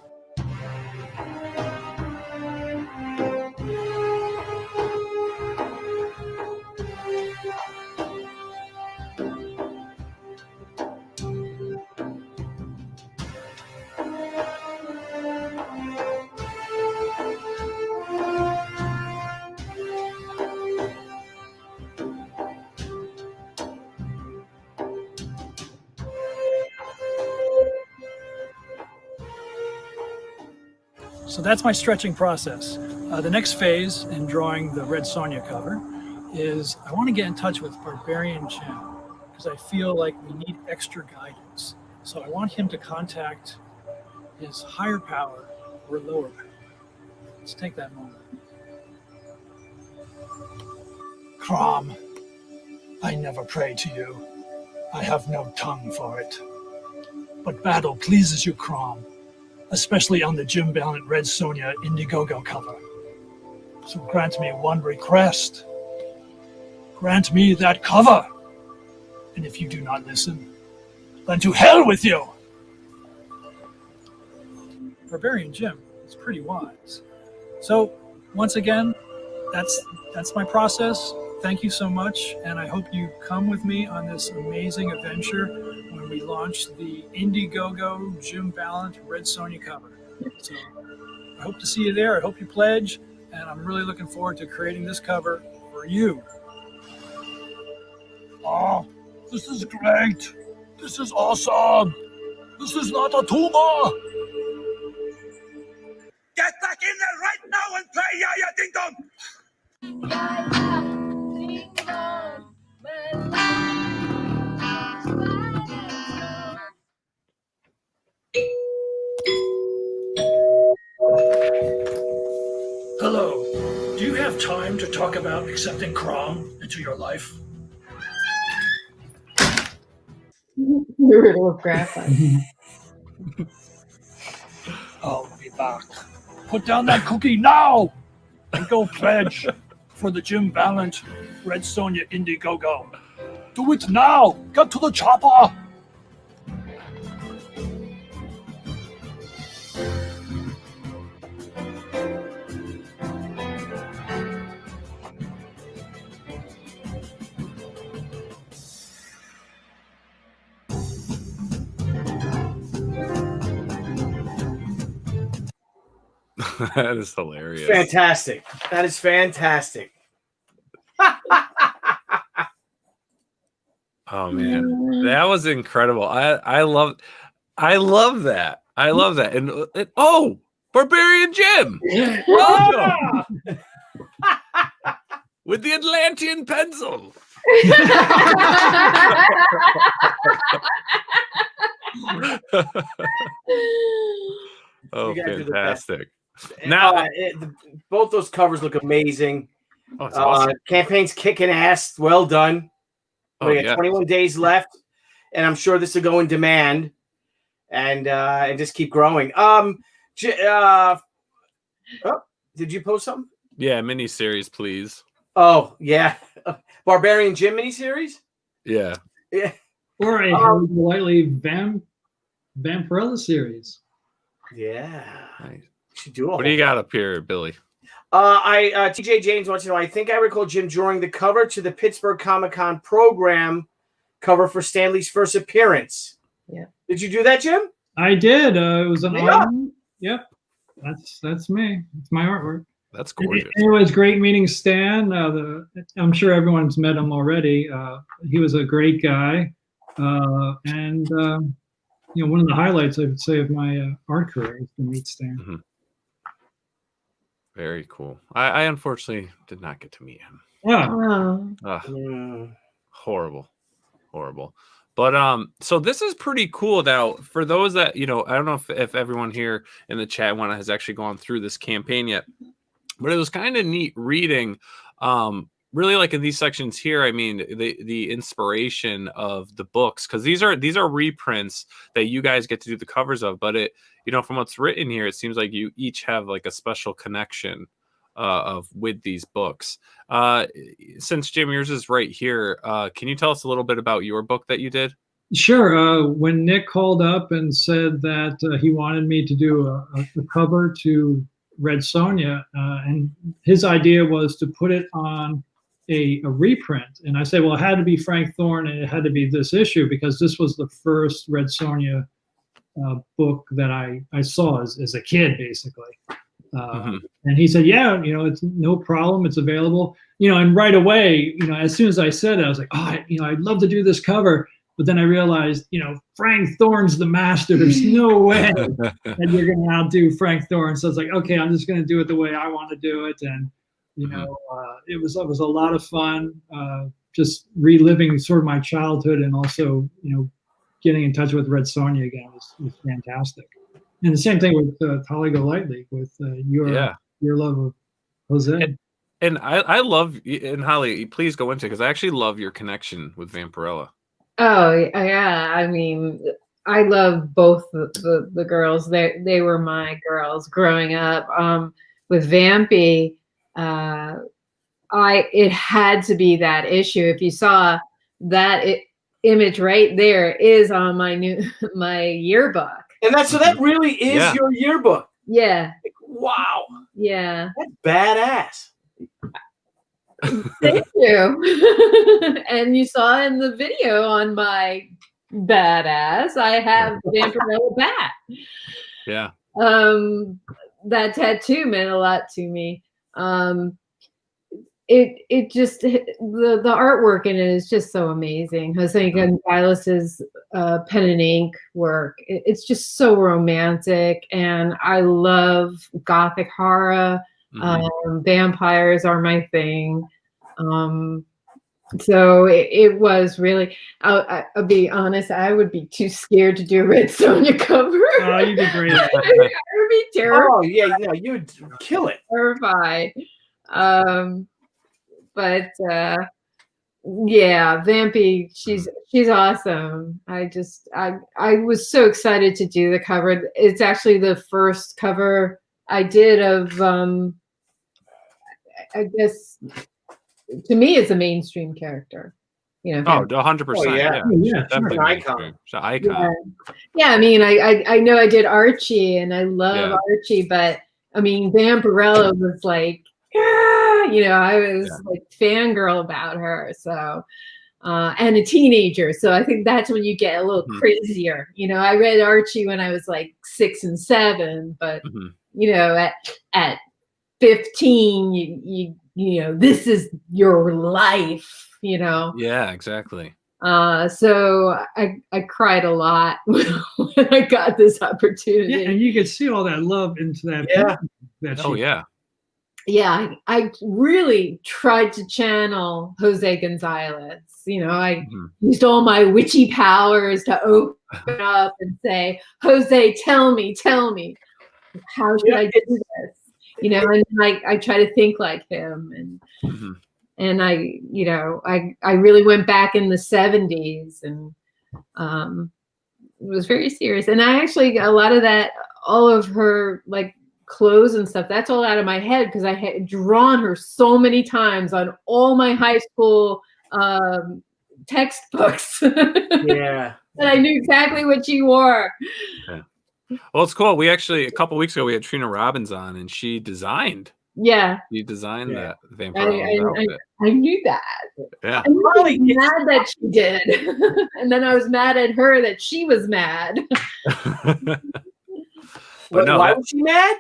So that's my stretching process. The next phase in drawing the Red Sonja cover is I want to get in touch with Barbarian Jim because I feel like we need extra guidance. So I want him to contact his higher power or lower power. Let's take that moment. Crom, I never pray to you. I have no tongue for it. But battle pleases you, Crom, especially on the Jim Balent Red Sonja Indiegogo cover. So grant me one request. Grant me that cover. And if you do not listen, then to hell with you! Barbarian Jim is pretty wise. So once again, that's my process. Thank you so much, and I hope you come with me on this amazing adventure when we launch the Indiegogo Jim Balent Red Sonja cover. So I hope to see you there. I hope you pledge, and I'm really looking forward to creating this cover for you. Oh, This is great. This is awesome. This is not a tumor. Get back in there right now and play Yaya Ding Dong. Hello. Do you have time to talk about accepting Crom into your life? Riddle of graphite. I'll be back. Put down that cookie now and go pledge for the Jim Balent Red Sonja Indiegogo. Do it now. Get to the chopper. That is hilarious. Fantastic. That is fantastic. Oh man, that was incredible. I love that. I love that. And oh, Barbarian Jim, welcome with the Atlantean pencil. Oh, fantastic! Now, both those covers look amazing. Oh, it's awesome. Campaign's kicking ass. Well done. We got 21 days left, and I'm sure this will go in demand and just keep growing. Did you post something? Yeah, miniseries, please. Oh yeah, Barbarian Jim miniseries. Yeah. Yeah. Or a Golightly Vampirella series. Yeah. Nice. Should do what do you got up here, Billy? TJ James wants to know, I think I recall Jim drawing the cover to the Pittsburgh Comic-Con program cover for Stanley's first appearance. Yeah. Did you do that, Jim? I did. It was an album. Yep. That's me. It's my artwork. That's gorgeous. It was great meeting Stan. I'm sure everyone's met him already. He was a great guy. And one of the highlights, I would say, of my art career is to meet Stan. Mm-hmm. Very cool. I unfortunately did not get to meet him. Horrible. But so this is pretty cool. Now, for those that I don't know if everyone here in the chat has actually gone through this campaign yet, but it was kind of neat reading. Really, like in these sections here, I mean, the inspiration of the books, because these are reprints that you guys get to do the covers of. But from what's written here, it seems like you each have like a special connection with these books. Since Jim, yours is right here, can you tell us a little bit about your book that you did? Sure. When Nick called up and said that he wanted me to do a cover to Red Sonja, and his idea was to put it on a reprint, and I said, well, it had to be Frank Thorne and it had to be this issue because this was the first Red Sonja book that I saw as a kid, basically. And he said, yeah, it's no problem, it's available, and right away, as soon as I said it, I was like, I'd love to do this cover. But then I realized, Frank Thorne's the master. There's no way that you're going to outdo Frank Thorne. So it's like, okay, I'm just going to do it the way I want to do it. And, it was a lot of fun, just reliving sort of my childhood and also, getting in touch with Red Sonja again was fantastic. And the same thing with Holly Golightly, with your love of Jose. And I love, and Holly, please go into it because I actually love your connection with Vampirella. Oh yeah, I mean, I love both the girls. They were my girls growing up. With Vampy, it had to be that issue. If you saw that image right there, is on my yearbook. And that really is your yearbook. Yeah. Wow. Yeah. That's badass. Thank you. And you saw in the video on my badass, I have Vampirella bat. Yeah. That tattoo meant a lot to me. it just the artwork in it is just so amazing. Jose Gonzalez's pen and ink work, it's just so romantic, and I love gothic horror. Vampires are my thing. So it was really, I'll be honest, I would be too scared to do a Red Sonja cover. Oh, you did great. I would be terrified. Oh yeah, you would kill it. Terrified. But yeah, Vampy, she's awesome. I was so excited to do the cover. It's actually the first cover I did of I guess to me it's a mainstream character. You know. Oh, 100%. yeah. Definitely An icon. It's an icon. Yeah, I mean, I know I did Archie, and I love Archie, but I mean, Vampirella was like, you know, I was like fangirl about her. So, and a teenager. So I think that's when you get a little crazier. You know, I read Archie when I was like 6 and 7, but you know, at 15, you know, this is your life, you know? Yeah, exactly. So I cried a lot when I got this opportunity. Yeah, and you could see all that love into that. Yeah. Yeah, I really tried to channel Jose Gonzalez. You know, I used all my witchy powers to open up and say, Jose, tell me, how should I do this? You know, and I try to think like him, and I, you know, I really went back in the 70s, and it was very serious. And I actually, a lot of that, all of her like clothes and stuff, that's all out of my head, because I had drawn her so many times on all my high school textbooks. Yeah. And I knew exactly what she wore. Yeah. Well, it's cool. We actually, a couple weeks ago, we had Trina Robbins on, and she designed. Yeah. She designed that Vampirella outfit. I knew that. Yeah. I was mad that she did. And then I was mad at her that she was mad. Why was she mad?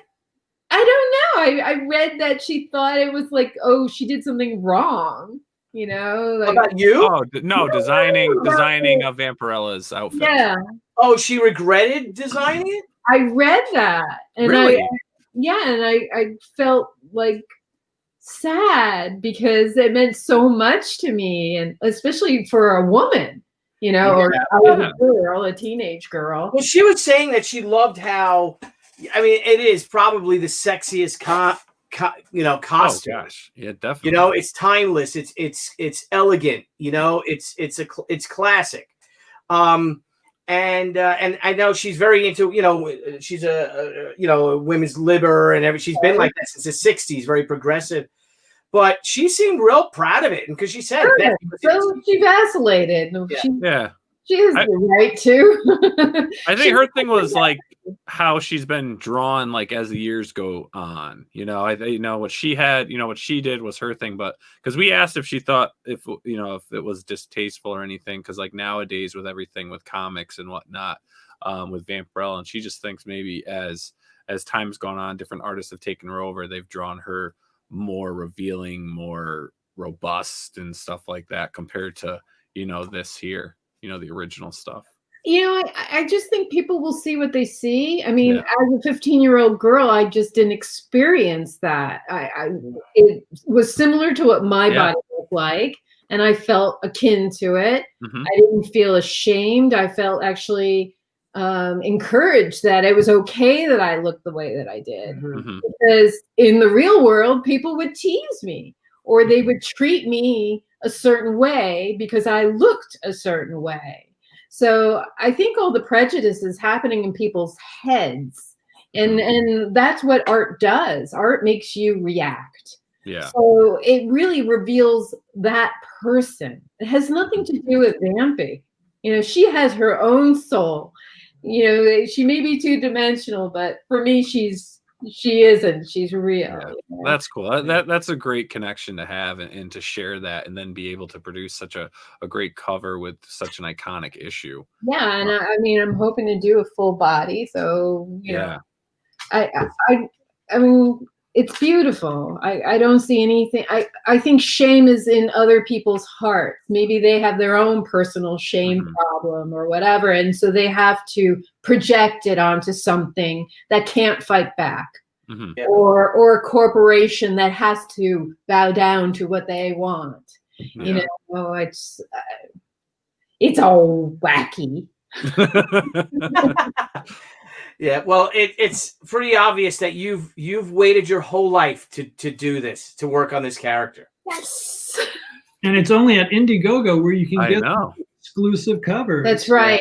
I don't know. I read that she thought it was like, oh, she did something wrong. You know, like, about you? Oh no, designing a Vampirella's outfit. Yeah. Oh, she regretted designing it? I read that, and Really? I felt like sad, because it meant so much to me, and especially for a woman, you know, or a girl, a teenage girl. Well, she was saying that she loved how, I mean, it is probably the sexiest costume. Oh gosh, yeah, definitely. You know, it's timeless. It's elegant. You know, it's classic. And I know she's very into, you know, she's a women's liber and everything. She's been like that since the 60s, very progressive. But she seemed real proud of it, and because she said that. So she vacillated. Yeah. She has the right to. I think her thing was like how she's been drawn, like as the years go on. You know, what she had, you know, what she did was her thing. But because we asked if she thought if it was distasteful or anything, because like nowadays with everything with comics and whatnot, with Vampirella, and she just thinks maybe as time's gone on, different artists have taken her over. They've drawn her more revealing, more robust, and stuff like that compared to, you know, this here. You know, the original stuff. You know, I just think people will see what they see. I mean, as a 15-year-old girl, I just didn't experience that. It was similar to what my body looked like, and I felt akin to it. I didn't feel ashamed. I felt actually encouraged that it was okay that I looked the way that I did. Because in the real world, people would tease me, or they would treat me a certain way because I looked a certain way. So I think all the prejudice is happening in people's heads, and that's what art does. Art makes you react. Yeah. So it really reveals that person. It has nothing to do with Vampy. You know, she has her own soul. You know, she may be two-dimensional, but for me, she isn't. She's real. Yeah. You know? That's cool. That's a great connection to have, and to share that, and then be able to produce such a great cover with such an iconic issue. Yeah, and I mean, I'm hoping to do a full body. So you know, I mean, it's beautiful. I don't see anything. I think shame is in other people's hearts. Maybe they have their own personal shame problem or whatever, and so they have to project it onto something that can't fight back. Or a corporation that has to bow down to what they want. You know, it's all wacky. Yeah, well, it's pretty obvious that you've waited your whole life to do this, to work on this character. Yes. And it's only at Indiegogo where you can get exclusive covers. That's right.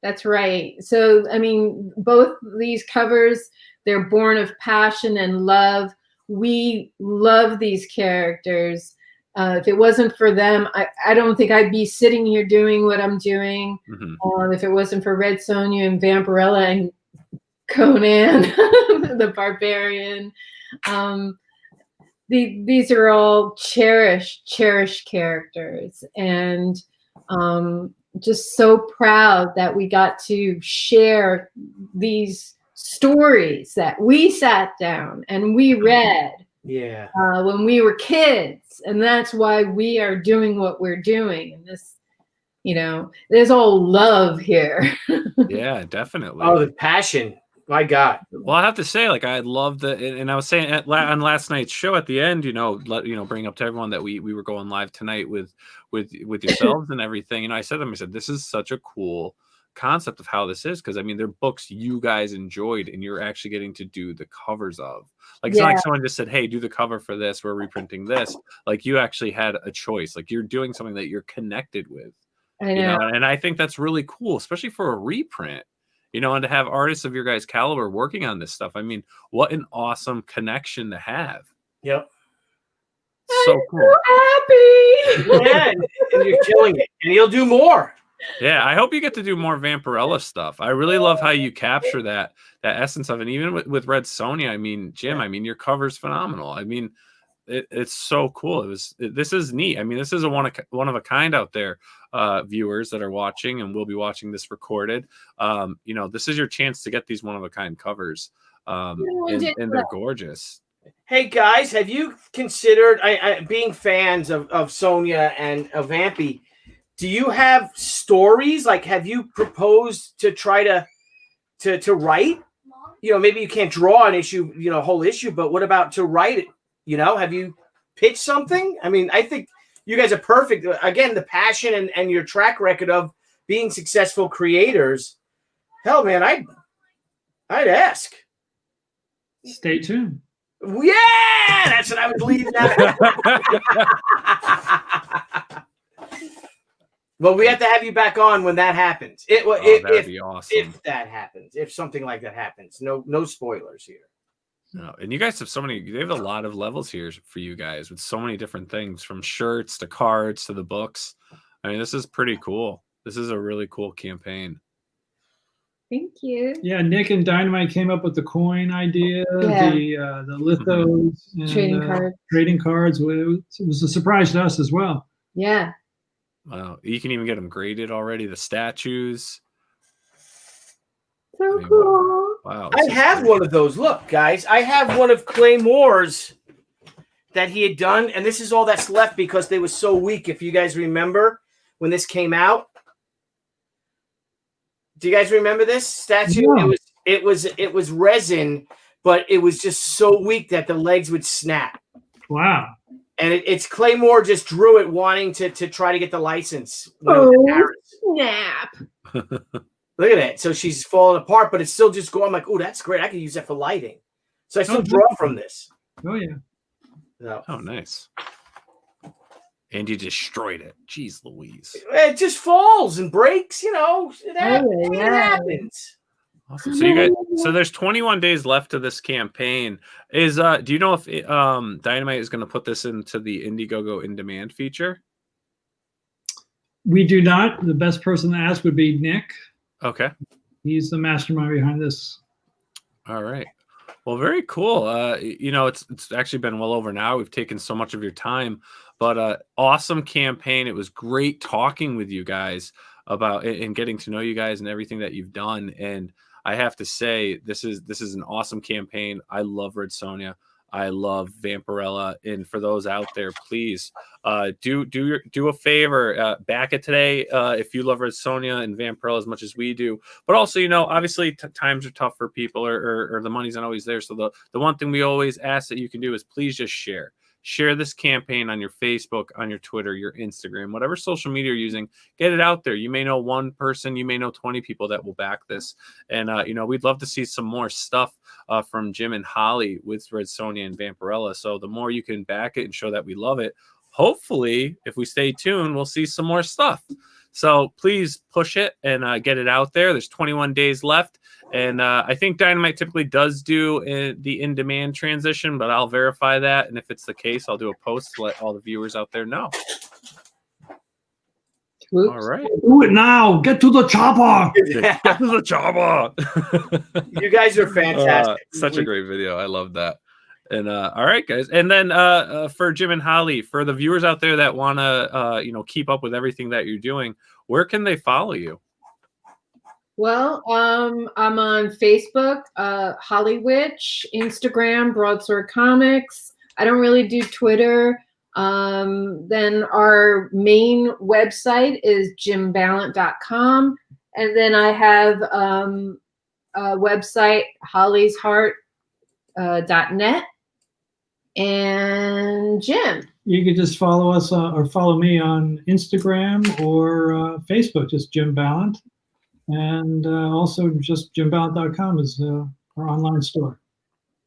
That's right. So, I mean, both these covers, they're born of passion and love. We love these characters. If it wasn't for them, I don't think I'd be sitting here doing what I'm doing. If it wasn't for Red Sonja and Vampirella and Conan, the Barbarian. These are all cherished characters. And just so proud that we got to share these stories that we sat down and we read when we were kids, and that's why we are doing what we're doing. And this, you know, there's all love here. Yeah, definitely. Oh, the passion. My God. Well, I have to say, like, I love and I was saying on last night's show at the end, bring up to everyone that we were going live tonight with yourselves and everything. You know, I said to them, I said, this is such a cool concept of how this is, because I mean, they're books you guys enjoyed and you're actually getting to do the covers of. Like, it's not like someone just said, hey, do the cover for this, we're reprinting this. Like, you actually had a choice. Like, you're doing something that you're connected with. I know. And I think that's really cool, especially for a reprint. You know, and to have artists of your guys' caliber working on this stuff. I mean, what an awesome connection to have. Yep. So cool. So happy. Yeah, and you're killing it. And you'll do more. Yeah, I hope you get to do more Vampirella stuff. I really love how you capture that essence of it. And even with Red Sonja, I mean, Jim, I mean, your cover's phenomenal. I mean, it's so cool. This is neat. I mean, this is a one of a kind out there, viewers that are watching and will be watching this recorded. You know, this is your chance to get these one of a kind covers, and they're gorgeous. Hey guys, have you considered being fans of Sonja and of Vampy? Do you have stories? Like, have you proposed to try to write? You know, maybe you can't draw an issue, you know, a whole issue, but what about to write it? You know, have you pitched something? I mean, I think you guys are perfect. Again, the passion and your track record of being successful creators. Hell, man, I'd ask. Stay tuned. Yeah, that's what I would believe now. Well, we have to have you back on when that happens. That'd be awesome. If that happens, if something like that happens. No spoilers here. No, and you guys have they have a lot of levels here for you guys with so many different things, from shirts to cards to the books. I mean, this is pretty cool. This is a really cool campaign. Thank you. Yeah, Nick and Dynamite came up with the coin idea, the lithos, and trading cards. It was a surprise to us as well. Yeah. Wow, you can even get them graded already. The statues. So cool. Wow. I have one of those. Look, guys, I have one of Claymore's that he had done, and this is all that's left because they were so weak. If you guys remember when this came out, do you guys remember this statue? Yeah. It was resin, but it was just so weak that the legs would snap. Wow. And it's Claymore just drew it, wanting to try to get the license. Snap. Look at it. So she's falling apart, but it's still just going. I'm like, oh, that's great. I could use that for lighting. So I still draw from this. Oh, yeah. So. Oh, nice. And you destroyed it. Jeez Louise. It just falls and breaks, you know. It happens. Awesome. So you guys, there's 21 days left of this campaign. Do you know if Dynamite is going to put this into the Indiegogo in demand feature? We do not. The best person to ask would be Nick. Okay. He's the mastermind behind this. All right. Well, very cool. You know, it's actually been well over an hour. We've taken so much of your time, but awesome campaign. It was great talking with you guys about and getting to know you guys and everything that you've done. And I have to say, this is an awesome campaign. I love Red Sonja. I love Vampirella. And for those out there, please do a favor, back it today if you love Red Sonja and Vampirella as much as we do. But also, obviously times are tough for people, or the money's not always there. So the one thing we always ask that you can do is please just share. Share this campaign on your Facebook, on your Twitter, your Instagram, whatever social media you're using. Get it out there. You may know one person, you may know 20 people that will back this. And, we'd love to see some more stuff from Jim and Holly with Red Sonja and Vampirella. So the more you can back it and show that we love it, hopefully, if we stay tuned, we'll see some more stuff. So please push it and get it out there. There's 21 days left. And I think Dynamite typically does do the in-demand transition, but I'll verify that. And if it's the case, I'll do a post to let all the viewers out there know. Oops. All right. Do it now. Get to the chopper. Get to the chopper. You guys are fantastic. Such a great video. I love that. And all right, guys. And then for Jim and Holly, for the viewers out there that want to keep up with everything that you're doing, where can they follow you? Well, I'm on Facebook, Holly Witch, Instagram, Broadsword Comics. I don't really do Twitter. Then our main website is jimbalent.com. And then I have a website, hollysheart.net. And Jim. You can just follow us or follow me on Instagram or Facebook, just Jim Balent. And also just jimbalent.com is our online store.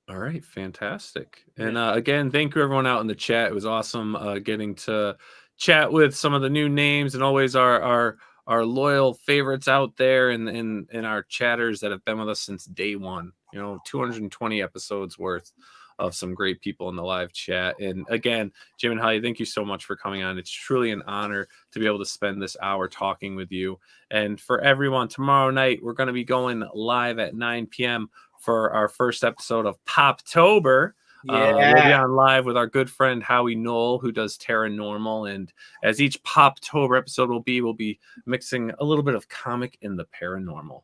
All right, fantastic. And again, thank you everyone out in the chat. It was awesome getting to chat with some of the new names and always our loyal favorites out there and our chatters that have been with us since day one. 220 episodes worth of some great people in the live chat. And again, Jim and Holly, thank you so much for coming on. It's truly an honor to be able to spend this hour talking with you. And for everyone, tomorrow night, we're going to be going live at 9 p.m. for our first episode of Poptober. We'll be on live with our good friend Howie Knoll, who does Paranormal. And as each Poptober episode will be, we'll be mixing a little bit of comic and the paranormal,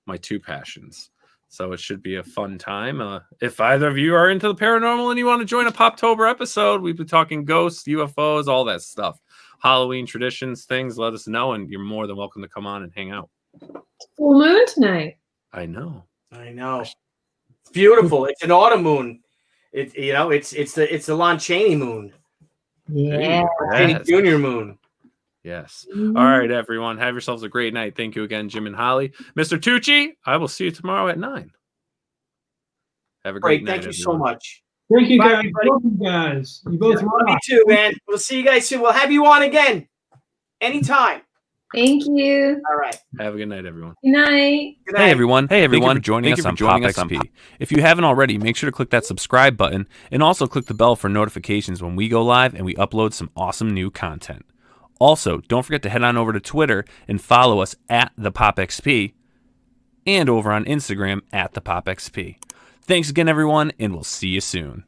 my two passions. So it should be a fun time. If either of you are into the paranormal and you want to join a Poptober episode, we've been talking ghosts, UFOs, all that stuff. Halloween traditions, things, let us know. And you're more than welcome to come on and hang out. Full moon tonight. I know. It's beautiful. It's an autumn moon. It's the Lon Chaney moon. Yeah. Chaney Jr. moon. Yes. All right, everyone. Have yourselves a great night. Thank you again, Jim and Holly. Mr. Tucci, I will see you tomorrow at 9. Have a great night. Thank you everyone. so much. Thank you, Bye, guys. You both rock. Me too, man. We'll see you guys soon. We'll have you on again. Anytime. Thank you. All right. Have a good night, everyone. Good night. Good night. Hey, everyone. Thank you for joining us on POPXP. If you haven't already, make sure to click that subscribe button and also click the bell for notifications when we go live and we upload some awesome new content. Also, don't forget to head on over to Twitter and follow us at the POPXP and over on Instagram at the POPXP. Thanks again, everyone, and we'll see you soon.